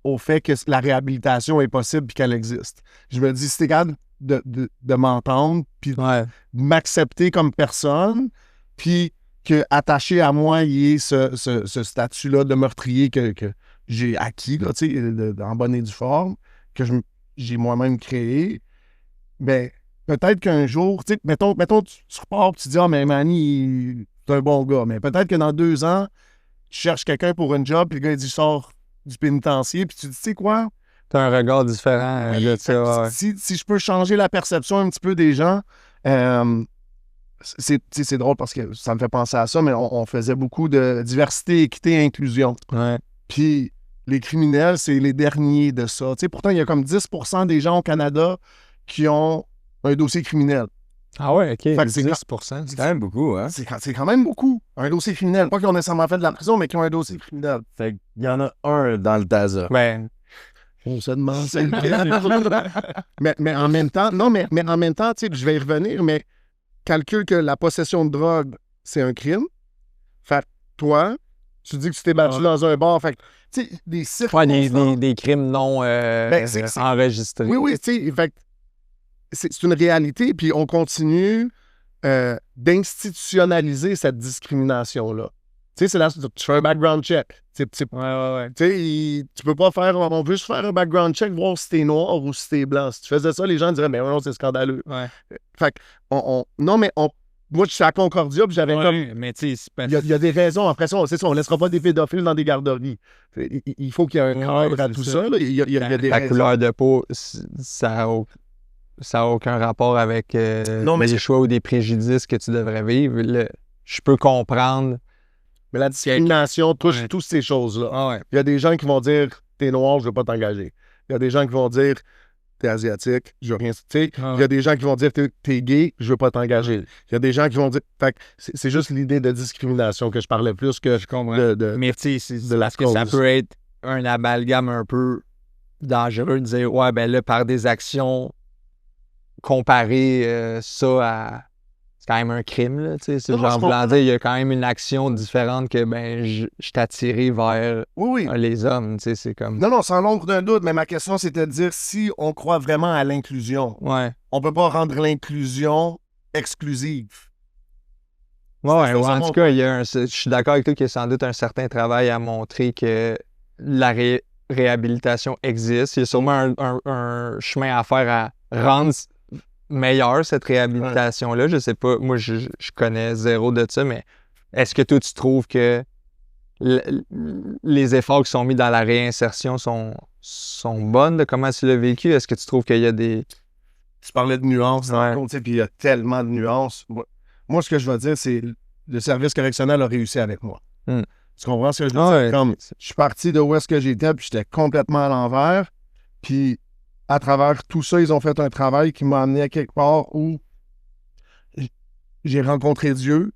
au fait que la réhabilitation est possible puis qu'elle existe. Je me dis, si t'es capable de m'entendre, puis Ouais. de m'accepter comme personne, puis que attaché à moi, il y ait ce statut-là de meurtrier que j'ai acquis, là, tu sais, en bonne et due forme, que j'ai moi-même créé, ben peut-être qu'un jour, tu sais, mettons tu repars et tu dis « Ah, mais Manny, c'est un bon gars. » Mais peut-être que dans 2 ans, tu cherches quelqu'un pour un job, puis le gars, il dit « Je sors du pénitencier. » Puis tu dis « Tu sais quoi? T'as un regard différent de ça, ouais. Si je peux changer la perception un petit peu des gens, c'est drôle parce que ça me fait penser à ça, mais on faisait beaucoup de diversité, équité, inclusion. Ouais. Puis les criminels, c'est les derniers de ça. Tu sais, pourtant, il y a comme 10% des gens au Canada qui ont un dossier criminel. Ah ouais, OK. Fait que c'est 10%. C'est quand même beaucoup, hein? C'est quand même beaucoup. Un dossier criminel. Pas qu'ils ont nécessairement fait de la prison, mais qui ont un dossier criminel. Fait qu'il y en a un dans le TASA. Ben, On se demande. mais en même temps, mais en même temps, tu sais, je vais y revenir, mais calcule que la possession de drogue, c'est un crime. Fait que toi, tu dis que tu t'es battu dans un bar. Fait que, tu sais, des ouais, circonstances. des crimes non c'est- enregistrés. Oui, tu sais, fait que c'est une réalité, puis on continue d'institutionnaliser cette discrimination-là. Tu sais, c'est là, tu fais un background check. Ouais. Tu sais, tu peux pas faire. On veut juste faire un background check, voir si t'es noir ou si t'es blanc. Si tu faisais ça, les gens diraient, mais non, c'est scandaleux. Ouais. Fait que, non, mais moi, je suis à Concordia, puis j'avais comme. Mais tu sais, c'est pas... Il y a des raisons. Après ça, c'est ça, on laissera pas des pédophiles dans des garderies. Il faut qu'il y ait un cadre à tout ça. Là. Il y a des Ta raisons. couleur de peau, ça a aucun rapport avec Non, mais des choix ou des préjudices que tu devrais vivre. Je peux comprendre. Mais la discrimination touche Ouais. toutes ces choses-là. Ah ouais. Il y a des gens qui vont dire t'es noir, je veux pas t'engager. Il y a des gens qui vont dire t'es asiatique, je veux rien. Tu sais, il y a des gens qui vont dire t'es gay, je veux pas t'engager. Il y a des gens qui vont dire. Fait que c'est juste l'idée de discrimination que je parlais plus que Je comprends. de Mais tu sais, de la parce que ça cause. peut être un amalgame un peu dangereux de dire ouais, ben là, par des actions, comparer ça à. C'est quand même un crime, là, tu sais. C'est Non, genre je voulant dire, il y a quand même une action différente que, ben, je t'ai attiré vers Oui. les hommes, tu sais, c'est comme... Non, sans l'ombre d'un doute, mais ma question, c'était de dire si on croit vraiment à l'inclusion, Ouais. on peut pas rendre l'inclusion exclusive. Ouais, C'est ouais, ça, en mon tout cas, je suis d'accord avec toi qu'il y a sans doute un certain travail à montrer que la réhabilitation existe. Il y a sûrement un chemin à faire à rendre meilleure cette réhabilitation-là. Je sais pas, moi, je connais zéro de ça, mais est-ce que toi, tu trouves que les efforts qui sont mis dans la réinsertion sont bonnes? Comment tu l'as vécu? Est-ce que tu trouves qu'il y a des... Tu parlais de nuances, Ouais. puis il y a tellement de nuances. Moi, ce que je veux dire, c'est le service correctionnel a réussi avec moi. Hmm. Tu comprends ce que je veux Ah dire? ouais. Comme, je suis parti de où est-ce que j'étais, puis j'étais complètement à l'envers. Puis, à travers tout ça, ils ont fait un travail qui m'a amené à quelque part où j'ai rencontré Dieu,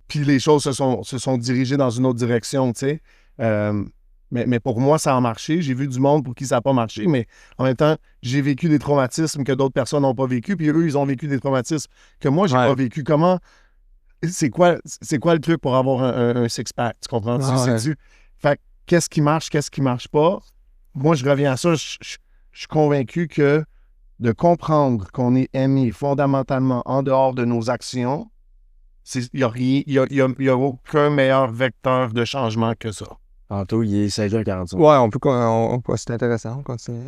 puis les choses se sont dirigées dans une autre direction, tu sais. Mais pour moi, ça a marché. J'ai vu du monde pour qui ça n'a pas marché, mais en même temps, j'ai vécu des traumatismes que d'autres personnes n'ont pas vécu, puis eux, ils ont vécu des traumatismes que moi, j'ai pas vécu. Comment... C'est quoi le truc pour avoir un six-pack? Tu comprends? Ah ouais. Fait que, qu'est-ce qui marche pas? Moi, je reviens à ça. Je suis convaincu que de comprendre qu'on est aimé fondamentalement en dehors de nos actions, il n'y a aucun meilleur vecteur de changement que ça. Tantôt, il est 16h45. Ouais, c'est intéressant, on continue.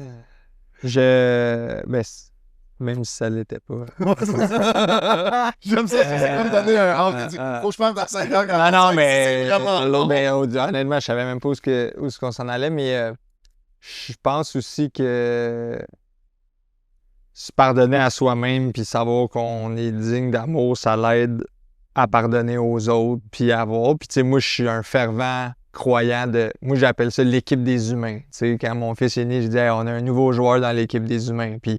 Même si ça l'était pas. J'aime ça, c'est comme donner un faut que je parle dans 5 heures. Non, mais, C'est vraiment... honnêtement, je savais même pas où est-ce qu'on s'en allait, mais je pense aussi que se pardonner à soi-même, puis savoir qu'on est digne d'amour, ça l'aide à pardonner aux autres, puis à avoir. Puis, tu sais, moi, je suis un fervent croyant de... Moi, j'appelle ça l'équipe des humains. Tu sais, quand mon fils est né, je dis hey, on a un nouveau joueur dans l'équipe des humains. Puis,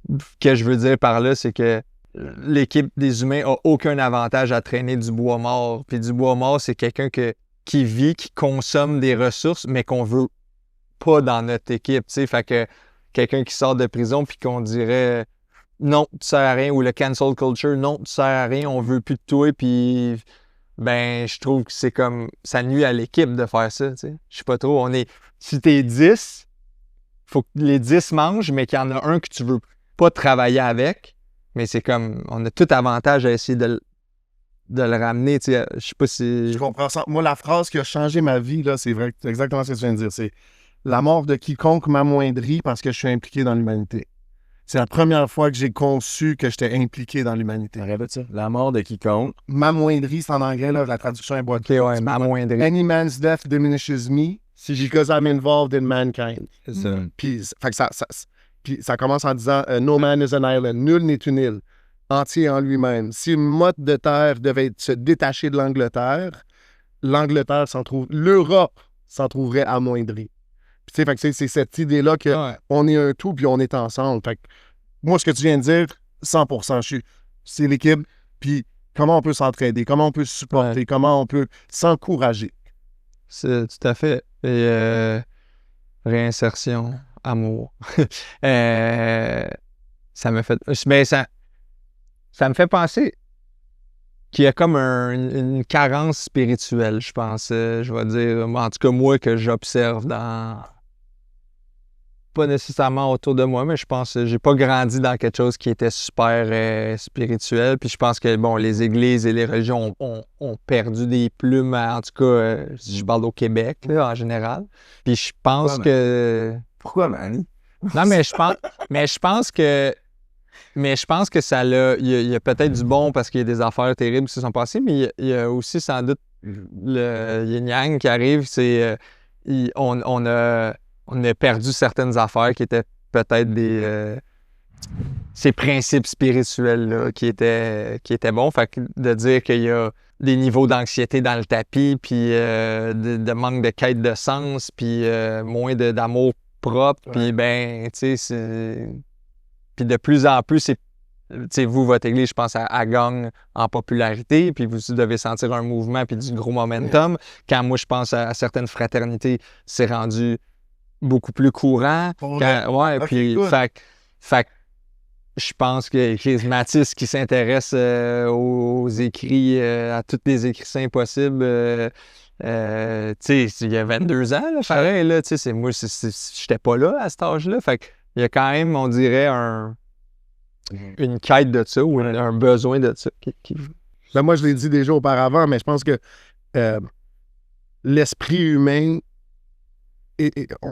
ce que je veux dire par là, c'est que l'équipe des humains a aucun avantage à traîner du bois mort. Puis, du bois mort, c'est quelqu'un qui vit, qui consomme des ressources, mais qu'on veut pas dans notre équipe. Tu sais, fait que quelqu'un qui sort de prison, puis qu'on dirait non, tu sers à rien, ou le cancel culture, non, tu sers à rien, on veut plus de toi, puis ben, je trouve que c'est comme, ça nuit à l'équipe de faire ça, tu sais. Je sais pas trop, si t'es 10, faut que les 10 mangent, mais qu'il y en a un que tu veux pas travailler avec, mais c'est comme, on a tout avantage à essayer de le ramener, tu sais, je sais pas si... Je comprends ça. Moi, la phrase qui a changé ma vie, là, c'est vrai, c'est exactement ce que tu viens de dire, c'est « La mort de quiconque m'amoindrit parce que je suis impliqué dans l'humanité ». C'est la première fois que j'ai conçu que j'étais impliqué dans l'humanité. Répète ça. La mort de quiconque. M'amoindrit, c'est en anglais, là, la traduction est boîte. Ok, ouais, m'amoindrir. Any man's death diminishes me because I'm involved in mankind. C'est ça. Puis, puis ça commence en disant No man is an island. Nul n'est une île, entier en lui-même. Si une motte de terre devait se détacher de l'Angleterre, l'Europe s'en trouverait amoindrie. Puis, tu sais, fait que c'est cette idée-là qu'on est un tout puis on est ensemble. Fait que, moi, ce que tu viens de dire, 100%, c'est l'équipe. Puis, comment on peut s'entraider, comment on peut se supporter, comment on peut s'encourager. C'est tout à fait. Et réinsertion, amour. Ça me fait... Mais ça me fait penser qu'il y a comme une carence spirituelle, je pense. Je vais dire, en tout cas, moi, que j'observe dans... Pas nécessairement autour de moi, mais je pense que j'ai pas grandi dans quelque chose qui était super spirituel. Puis je pense que, bon, les églises et les religions ont perdu des plumes, en tout cas, si je parle au Québec, là, en général. Puis je pense que... Pourquoi, Manny? Non, mais je pense que ça l'a... Il y a peut-être du bon parce qu'il y a des affaires terribles qui se sont passées, mais il y a aussi sans doute le yin-yang qui arrive. C'est... On a perdu certaines affaires qui étaient peut-être ces principes spirituels-là qui étaient bons. Fait que de dire qu'il y a des niveaux d'anxiété dans le tapis, puis de manque de quête de sens, puis moins d'amour propre, puis ben, tu sais, puis de plus en plus, tu sais, vous, votre église, je pense, elle gagne en popularité, puis vous devez sentir un mouvement puis du gros momentum. Quand moi, je pense à certaines fraternités, c'est rendu beaucoup plus courant. Puis fait je pense que Chris Mathis qui s'intéresse aux écrits, à tous les écrits saints possibles, tu sais, il y a 22 ans, là, pareil, là, tu sais, moi, j'étais pas là à cet âge-là. Fait qu'il y a quand même, on dirait, une quête de ça ou un besoin de ça. Ben moi, je l'ai dit déjà auparavant, mais je pense que l'esprit humain,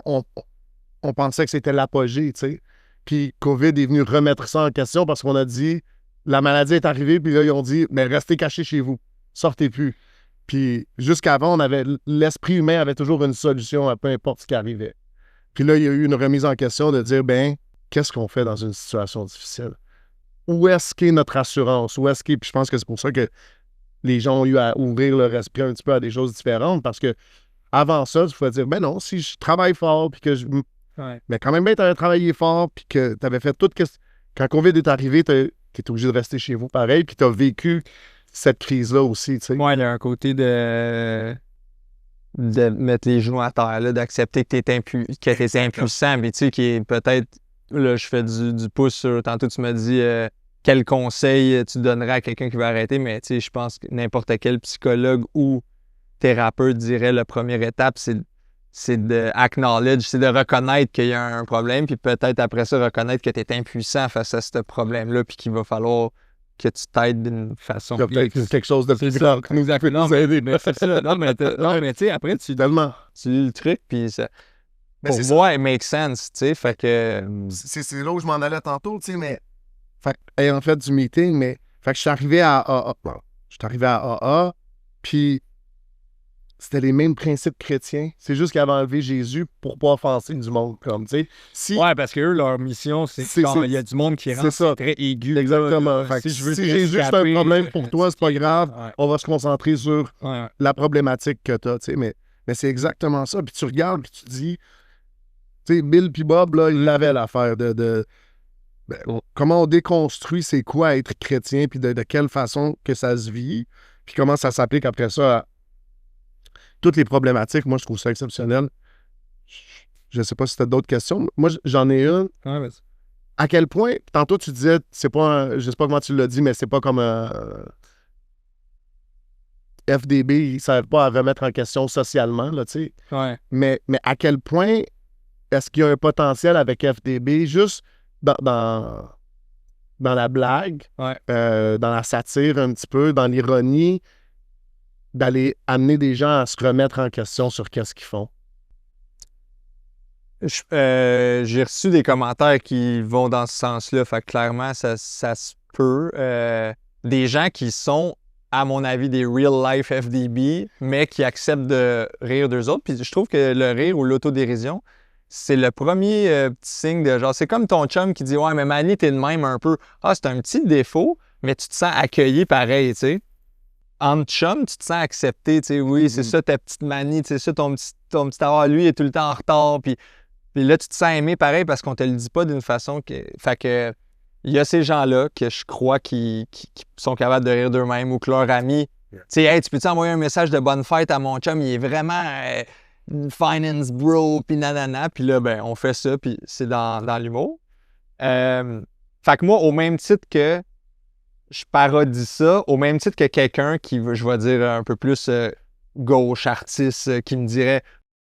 on pensait que c'était l'apogée, tu sais. Puis COVID est venu remettre ça en question parce qu'on a dit, la maladie est arrivée, puis là, ils ont dit, mais restez cachés chez vous, sortez plus. Puis jusqu'avant, l'esprit humain avait toujours une solution à peu importe ce qui arrivait. Puis là, il y a eu une remise en question de dire, ben, qu'est-ce qu'on fait dans une situation difficile? Où est-ce qu'est notre assurance? Puis je pense que c'est pour ça que les gens ont eu à ouvrir leur esprit un petit peu à des choses différentes, parce que avant ça, tu pouvais dire, ben non, si je travaille fort, puis que je... Mais quand même bien, tu avais travaillé fort, puis que tu avais fait tout... Quand COVID est arrivé, tu es obligé de rester chez vous pareil, puis tu as vécu cette crise-là aussi, tu sais. Ouais, il y a un côté de mettre les genoux à terre, là, d'accepter que tu es impuissant, mais tu sais, qui est peut-être... Là, je fais du pouce sur... Tantôt, tu m'as dit quel conseil tu donnerais à quelqu'un qui veut arrêter, mais tu sais, je pense que n'importe quel psychologue ou thérapeute dirait la première étape, c'est de acknowledge, c'est de reconnaître qu'il y a un problème, puis peut-être après ça, reconnaître que tu es impuissant face à ce problème-là, puis qu'il va falloir que tu t'aides d'une façon. Il y a peut-être quelque chose de plus grand que nous a pu nous aider. Mais c'est ça. Non, mais tu sais, après, tu lis le truc, puis ça. Mais pour moi, it makes sense, tu sais, fait que... C'est là où je m'en allais tantôt, tu sais, mais... Fait ayant fait du meeting, mais... Fait que je suis arrivé à AA. Bon, je suis arrivé à AA, puis c'était les mêmes principes chrétiens. C'est juste qu'ils avaient enlevé Jésus pour pas offenser du monde. Comme, tu sais. Si, Ouais, parce que eux, leur mission, c'est C'est quand ça. il y a du monde qui C'est rentre, ça. c'est très aigu. Exactement. Là, Fait que si je veux si te Jésus, c'est un rescaper, problème pour toi, c'est pas grave. Ouais, On va se concentrer sur ouais. la problématique que tu as. Mais c'est exactement ça. Puis tu regardes, puis tu te dis, tu sais, Bill puis Bob, là, ils l'avaient l'affaire de comment on déconstruit c'est quoi être chrétien, puis de quelle façon que ça se vit, puis comment ça s'applique après ça à toutes les problématiques. Moi, je trouve ça exceptionnel. Je sais pas si tu as d'autres questions. Moi, j'en ai une. Ouais, vas-y. À quel point, tantôt tu disais, c'est pas je sais pas comment tu l'as dit, mais c'est pas comme FDB, ils ne savent pas à remettre en question socialement, là, tu sais. Ouais. Mais à quel point est-ce qu'il y a un potentiel avec FDB juste dans la blague, Ouais. dans la satire un petit peu, dans l'ironie, d'aller amener des gens à se remettre en question sur qu'est-ce qu'ils font? J'ai reçu des commentaires qui vont dans ce sens-là. Fait que clairement, ça se peut. Des gens qui sont, à mon avis, des real-life FDB, mais qui acceptent de rire d'eux autres. Puis je trouve que le rire ou l'autodérision, c'est le premier petit signe de genre... C'est comme ton chum qui dit « Ouais, mais Manny, t'es de même un peu. » Ah, c'est un petit défaut, mais tu te sens accueilli pareil, tu sais. En chum, tu te sens accepté, tu sais. Oui, c'est ça ta petite manie, c'est ça ton petit avoir. Lui, il est tout le temps en retard, puis là, tu te sens aimé pareil parce qu'on te le dit pas d'une façon que... Fait que il y a ces gens-là que je crois qui sont capables de rire d'eux-mêmes ou que leur ami... Tu sais, hey, tu peux-tu envoyer un message de bonne fête à mon chum? Il est vraiment finance bro, puis nanana. Puis là, ben, on fait ça, puis c'est dans l'humour. Fait que moi, au même titre que je parodie ça, au même titre que quelqu'un qui, je vais dire, un peu plus gauche, artiste, qui me dirait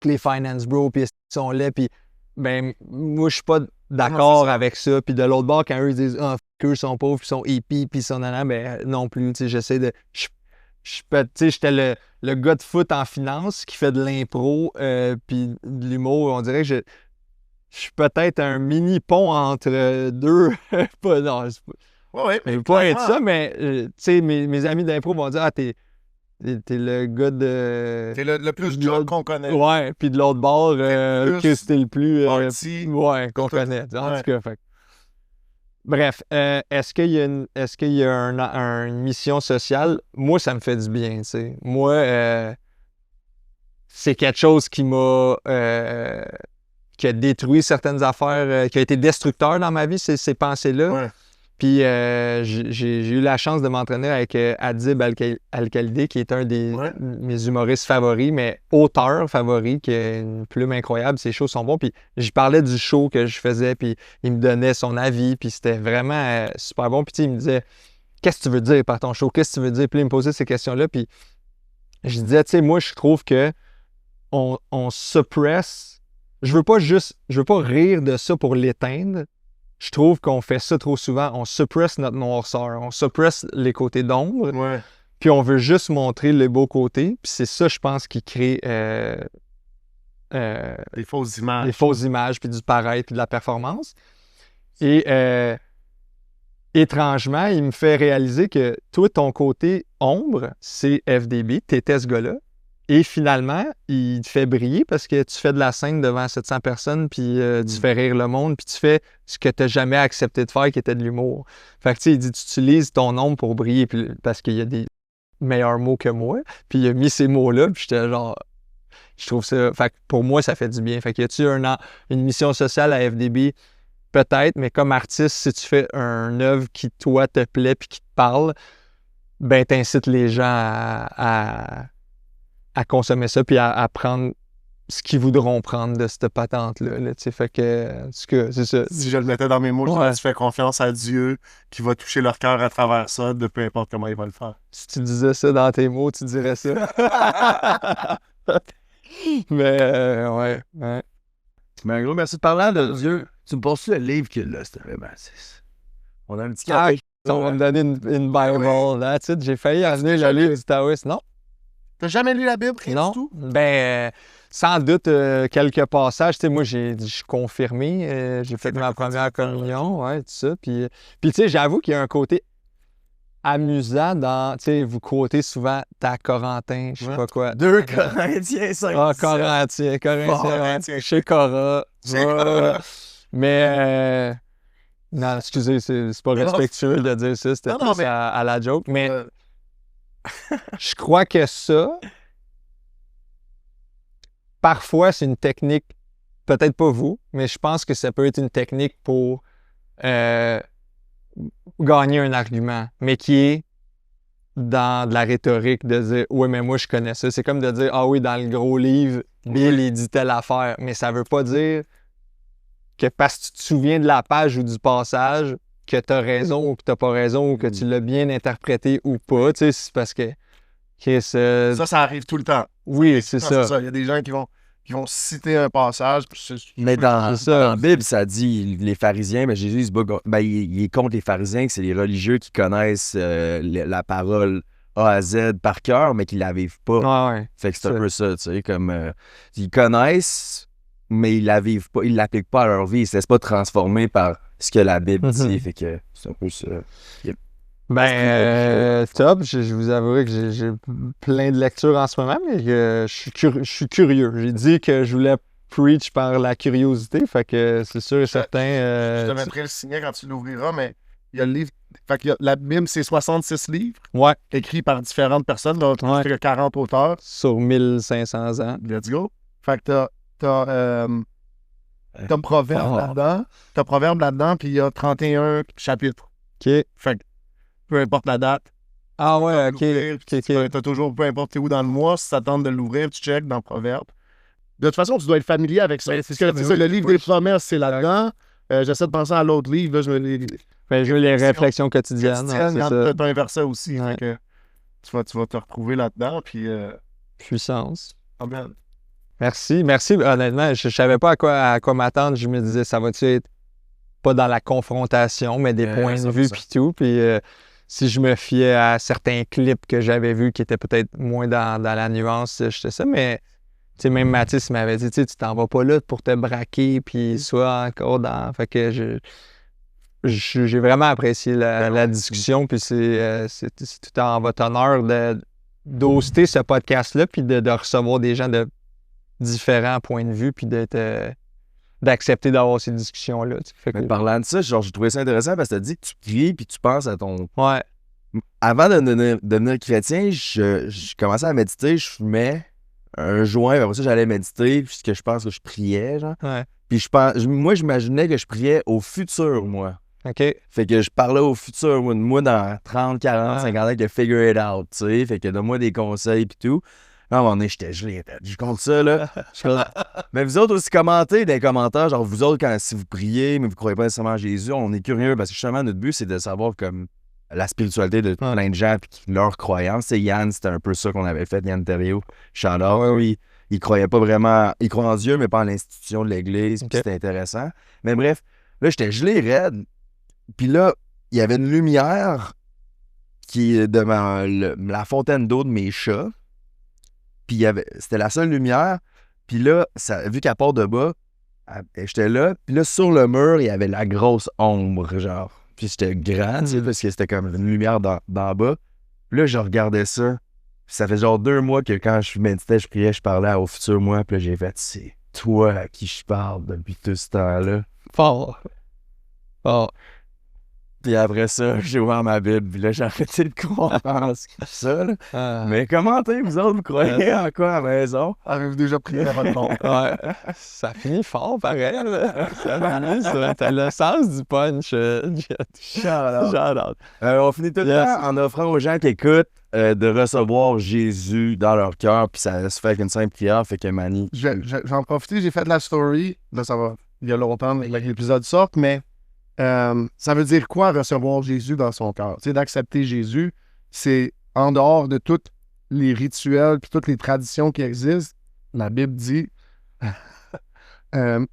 que les finance bro, puis ils sont là, puis ben, moi, je suis pas d'accord avec ça. Puis de l'autre bord, quand eux ils disent « Ah, eux sont pauvres, puis ils sont hippies, puis ils sont nanana », ben non plus, tu sais, j'essaie de... Tu sais, j'étais le gars de foot en finance qui fait de l'impro, puis de l'humour. On dirait que je suis peut-être un mini pont entre deux. Pas, non, Ouais, je veux pas être ça, mais tu sais, mes amis d'impro vont dire « Ah, t'es le gars de... » C'est le plus drôle qu'on connaît. Ouais, puis de l'autre bord, que c'était le plus... Party. ouais, qu'on connaît. En Ouais. tout cas, fait. Bref, est-ce qu'il y a une mission sociale? Moi, ça me fait du bien, tu sais. Moi, c'est quelque chose qui a détruit certaines affaires, qui a été destructeur dans ma vie, ces pensées-là. Ouais. Puis j'ai eu la chance de m'entraîner avec Adib Al-Khalidi, qui est un des mes humoristes favoris, mais auteur favori, qui a une plume incroyable. Ses shows sont bons. Puis j'y parlais du show que je faisais, puis il me donnait son avis, puis c'était vraiment super bon. Puis tu sais, il me disait « Qu'est-ce que tu veux dire par ton show? Qu'est-ce que tu veux dire? » Puis il me posait ces questions-là. Puis je disais « Tu sais, moi, je trouve que on suppresse... Je veux pas rire de ça pour l'éteindre. Je trouve qu'on fait ça trop souvent. On suppresse notre noirceur. On suppresse les côtés d'ombre. Ouais. Puis on veut juste montrer les beaux côtés. Puis c'est ça, je pense, qui crée Des fausses images. les fausses images, puis du paraître, puis de la performance. Et étrangement, il me fait réaliser que toi, ton côté ombre, c'est FDB. T'étais ce gars-là. Et finalement, il te fait briller parce que tu fais de la scène devant 700 personnes, puis tu fais rire le monde, puis tu fais ce que tu n'as jamais accepté de faire, qui était de l'humour. Fait que, tu sais, il dit, tu utilises ton ombre pour briller, puis, parce qu'il y a des meilleurs mots que moi. Puis il a mis ces mots-là, puis j'étais genre... Je trouve ça... Fait que pour moi, ça fait du bien. Fait que y a-tu une mission sociale à FDB? Peut-être, mais comme artiste, si tu fais une œuvre qui, toi, te plaît, puis qui te parle, ben, t'incites les gens à consommer ça, puis à prendre ce qu'ils voudront prendre de cette patente-là. Là, fait que, c'est ça. Si je le mettais dans mes mots, je dirais, tu fais confiance à Dieu qui va toucher leur cœur à travers ça, de peu importe comment il va le faire. Si tu disais ça dans tes mots, tu dirais ça. Mais, ouais. Mais un gros merci de parler de Dieu. Tu me passes le livre qu'il a, c'était vraiment... On a un petit Ah, on va me donner une Bible. Là, tu sais, j'ai failli amener le livre du Taoïsme. Non? T'as jamais lu la Bible, rien Non. du tout? Ben, sans doute, quelques passages. Tu sais, moi, je suis confirmé. J'ai fait ma première communion, ouais, tout ça. Puis tu sais, j'avoue qu'il y a un côté amusant dans, tu sais, vous quotez souvent ta Corentin, je sais pas quoi. 2 Corinthiens, 5. Ah, Corinthien, chez Cora. Ouais. Mais, non, excusez, c'est pas respectueux de dire ça, c'était Non, non, plus mais- à la joke, mais Euh, je crois que ça, parfois, c'est une technique, peut-être pas vous, mais je pense que ça peut être une technique pour gagner un argument, mais qui est dans de la rhétorique de dire « Oui, mais moi, je connais ça. » C'est comme de dire « Ah oui, dans le gros livre, Bill, il dit telle affaire. » Mais ça veut pas dire que parce que tu te souviens de la page ou du passage, que tu as raison ou que tu n'as pas raison ou que tu l'as bien interprété ou pas. Tu sais, c'est parce que... ça arrive tout le temps. Oui, c'est Non, ça. Il y a des gens qui vont citer un passage. Mais dans, C'est ça. dans la Bible, ça dit les pharisiens, mais Jésus, il est contre les pharisiens, que c'est les religieux qui connaissent la parole A à Z par cœur, mais qui la vivent pas. Ouais, ouais. Fait que c'est un Ça. peu ça, tu sais, comme ils connaissent, mais ils la vivent pas, ils l'appliquent pas à leur vie, ils se laissent pas transformer par ce que la Bible dit. Fait que c'est un peu ça. Ben, top. Je vous avouerai que j'ai plein de lectures en ce moment, mais je suis curieux. J'ai dit que je voulais preach par la curiosité, fait que c'est sûr et certain. Je te mettrai le signet quand tu l'ouvriras, mais il y a le livre. Fait que la Bible, c'est 66 livres Ouais, écrits par différentes personnes. Donc, Ouais. fait que 40 auteurs. sur 1500 ans. Let's go. Fait que t'as Proverbe là-dedans. T'as Proverbe là-dedans, puis il y a 31 chapitres. OK. Fait que peu importe la date. Ah ouais, OK. L'ouvrir, OK, OK. T'as toujours, peu importe t'es où dans le mois, si ça tente de l'ouvrir, tu check dans Proverbe. De toute façon, tu dois être familier avec ça. Ben, Parce que, c'est ça, le livre des promesses, c'est là-dedans. J'essaie de penser à l'autre livre. Là, je me Ben, je veux les réflexions quotidiennes. hein, c'est ça. t'as un verset aussi. Ouais. Fait que tu vas te retrouver là-dedans. Puis, Puissance. amen. Merci. Honnêtement, je savais pas à quoi m'attendre. Je me disais, ça va-tu être pas dans la confrontation, mais des points de vue 100%. puis tout. Puis si je me fiais à certains clips que j'avais vus qui étaient peut-être moins dans la nuance, j'étais ça. Mais tu sais, même Mathis m'avait dit, tu sais, tu t'en vas pas là pour te braquer, puis soit encore dans... Fait que j'ai vraiment apprécié la discussion, puis c'est tout en votre honneur d'hoster ce podcast-là, puis de recevoir des gens de différents points de vue, puis d'accepter d'avoir ces discussions-là. Tu sais. Fait que- Mais parlant de ça, genre, j'ai trouvé ça intéressant parce que t'as dit que tu pries puis tu penses à ton. Ouais. Avant de devenir chrétien, je commençais à méditer, je fumais un joint, puis après ça, j'allais méditer, puisque je pense que je priais, genre. Ouais. Puis moi, j'imaginais que je priais au futur, moi. OK. Fait que je parlais au futur, moi, dans 30, 40, Ouais. 50 ans, que figure it out, tu sais. Fait que donne-moi des conseils pis tout. À un moment donné, j'étais gelé. Je compte ça, là. Mais vous autres aussi, commentez dans les commentaires, genre vous autres, si vous priez, mais vous croyez pas nécessairement à Jésus, on est curieux parce que justement, notre but, c'est de savoir comme la spiritualité de plein de gens puis leur croyance. C'est Yann, c'était un peu ça qu'on avait fait, Yann Thériault. Chandor, oui. Il croyait pas vraiment. Il croit en Dieu, mais pas en l'institution de l'Église. Puis Ok. c'était intéressant. Mais bref, là, j'étais gelé raide. Puis là, il y avait une lumière qui est devant la fontaine d'eau de mes chats. Puis c'était la seule lumière. Puis là, vu qu'elle part de bas, j'étais là. Puis là, sur le mur, il y avait la grosse ombre, genre. Puis j'étais grand, tu sais, parce que c'était comme une lumière d'en bas. Puis là, je regardais ça. Puis ça fait genre 2 mois que quand je méditais, je priais, je parlais au futur moi. Puis là, j'ai fait, c'est toi à qui je parle depuis tout ce temps-là. Fort. Fort. Puis après ça, j'ai ouvert ma Bible. Puis là, j'ai arrêté de croire en ça, là. Ah. Mais commentez, vous autres, vous croyez en quoi à la maison? Avez-vous déjà prié à votre nom? Ouais. Ça finit fort, pareil. Là. T'as le sens du punch. Shout-out. On finit tout le Yes. temps en offrant aux gens qui écoutent de recevoir Jésus dans leur cœur. Puis ça se fait avec une simple prière. Fait que Manny. J'en profite, j'ai fait de la story. Là, ça va. Il y a longtemps que l'épisode sort, mais ça veut dire quoi recevoir Jésus dans son cœur? Tu sais, d'accepter Jésus, c'est en dehors de tous les rituels puis toutes les traditions qui existent. La Bible dit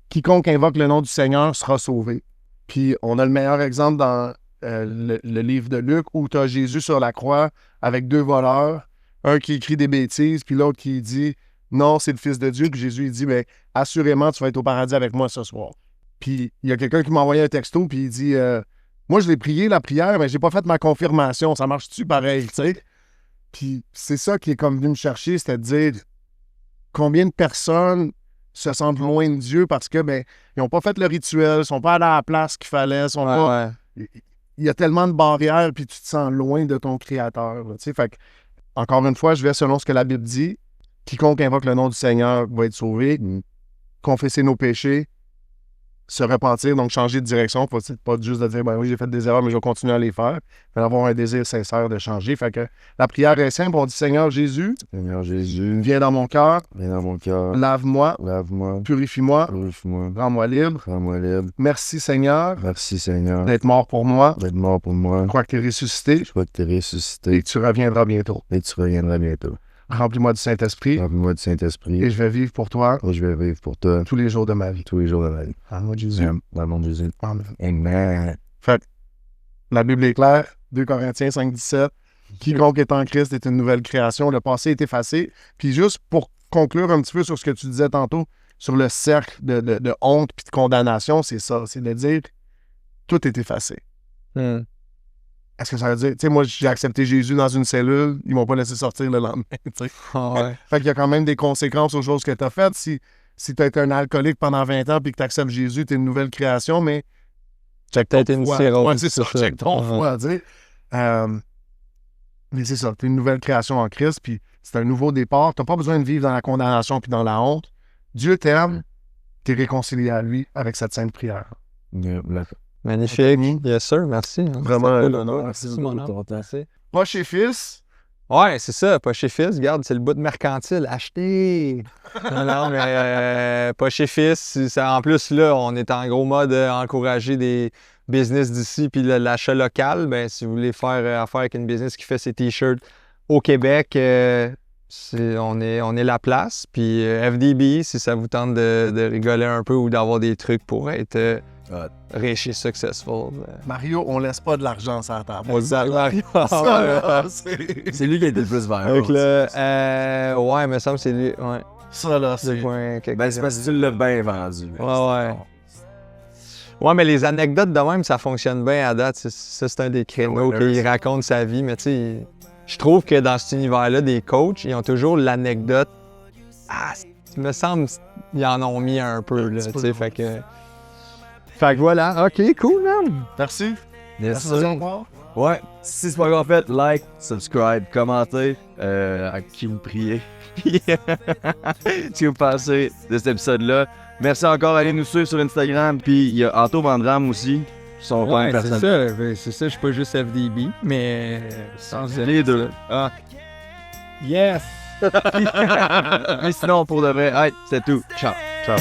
quiconque invoque le nom du Seigneur sera sauvé. Puis on a le meilleur exemple dans le livre de Luc où tu as Jésus sur la croix avec 2 voleurs, un qui écrit des bêtises, puis l'autre qui dit non, c'est le Fils de Dieu. Puis Jésus, il dit, mais assurément, tu vas être au paradis avec moi ce soir. Puis il y a quelqu'un qui m'a envoyé un texto, puis il dit, Moi, je l'ai prié, la prière, mais j'ai pas fait ma confirmation. Ça marche-tu pareil, tu sais? Puis c'est ça qui est comme venu me chercher, c'était de dire combien de personnes se sentent loin de Dieu parce que, ben, ils n'ont pas fait le rituel, ils sont pas allés à la place qu'il fallait, sont pas... Ouais. Il y a tellement de barrières, puis tu te sens loin de ton Créateur, là, tu sais? Fait que, encore une fois, je vais selon ce que la Bible dit. Quiconque invoque le nom du Seigneur va être sauvé. Confesser nos péchés, se repentir, donc changer de direction. Pas juste de dire, ben oui, j'ai fait des erreurs, mais je vais continuer à les faire. Il faut avoir un désir sincère de changer. Fait que la prière est simple. On dit, Seigneur Jésus, Seigneur Jésus, viens dans mon cœur, viens dans mon cœur, lave-moi, lave-moi, purifie-moi, purifie-moi, rends-moi libre. rends-moi libre. Merci Seigneur Merci Seigneur d'être mort pour moi. d'être mort pour moi. Je crois que tu es ressuscité Je crois que tu es et ressuscité que tu reviendras bientôt. et tu reviendras bientôt. Remplis-moi du Saint-Esprit Remplis-moi du Saint-Esprit et je vais vivre pour toi et je vais vivre pour toi tous les jours de ma vie. tous les jours de ma vie. En nom de Jésus. Dans le nom de Jésus. Amen. Amen. Fait que la Bible est claire, 2 Corinthiens 5,17. Quiconque est en Christ est une nouvelle création. Le passé est effacé. Puis juste pour conclure un petit peu sur ce que tu disais tantôt, sur le cercle de honte puis de condamnation, c'est ça. C'est de dire tout est effacé. Est-ce que ça veut dire, tu sais, moi, j'ai accepté Jésus dans une cellule, ils m'ont pas laissé sortir le lendemain, tu sais. Ouais. Fait qu'il y a quand même des conséquences aux choses que tu as faites. Si tu as été un alcoolique pendant 20 ans puis que tu acceptes Jésus, tu es une nouvelle création, mais check ton Peut-être une foi. sirop, Ouais, c'est ça, c'est ça. check ton Ouais. foi, tu sais. Mais c'est ça, tu es une nouvelle création en Christ, puis c'est un nouveau départ. Tu n'as pas besoin de vivre dans la condamnation puis dans la honte. Dieu t'aime, tu es réconcilié à lui avec cette sainte prière. Magnifique. Yes, sir. Merci. Hein. Vraiment C'était cool. un honneur. Merci, mon homme. Merci. Pas chez Fils, Ouais, c'est ça. Pas chez Fils. Regarde, c'est le bout de mercantile. Achetez! Non, mais pas chez Fils. En plus, là, on est en gros mode encourager des business d'ici puis l'achat local. Ben, si vous voulez faire affaire avec une business qui fait ses T-shirts au Québec, on est la place. Puis FDB, si ça vous tente de rigoler un peu ou d'avoir des trucs pour être riche et successful. Mario, on laisse pas de l'argent sur la table. On se dit Mario. Ça, là, c'est... C'est lui qui a été le plus vert. Avec le. Ouais, il me semble que c'est lui. Ouais. Ça, là, c'est... Point quelque Ben, c'est parce que tu l'as bien vendu. Ouais. Ouais, mais les anecdotes de même, ça fonctionne bien à date. Ça, c'est un des créneaux qu'il raconte sa vie. Mais tu sais, je trouve que dans cet univers-là, des coachs, ils ont toujours l'anecdote. Ah, il me semble qu'ils en ont mis un peu, là. Tu sais, fait que voilà. OK, cool, man. Merci. Yes, Merci. sir. Ouais, si c'est pas encore fait, like, subscribe, commentez, à qui vous priez. Si vous pensez de cet épisode-là. Merci encore, allez nous suivre sur Instagram. Puis il y a Anto Vandram aussi. Son Ouais, compte personnel. c'est ça. Je suis pas juste FDB, mais sans Les deux. Ah. Yes! Mais sinon, pour de vrai, hey, c'est tout. Ciao. Ciao.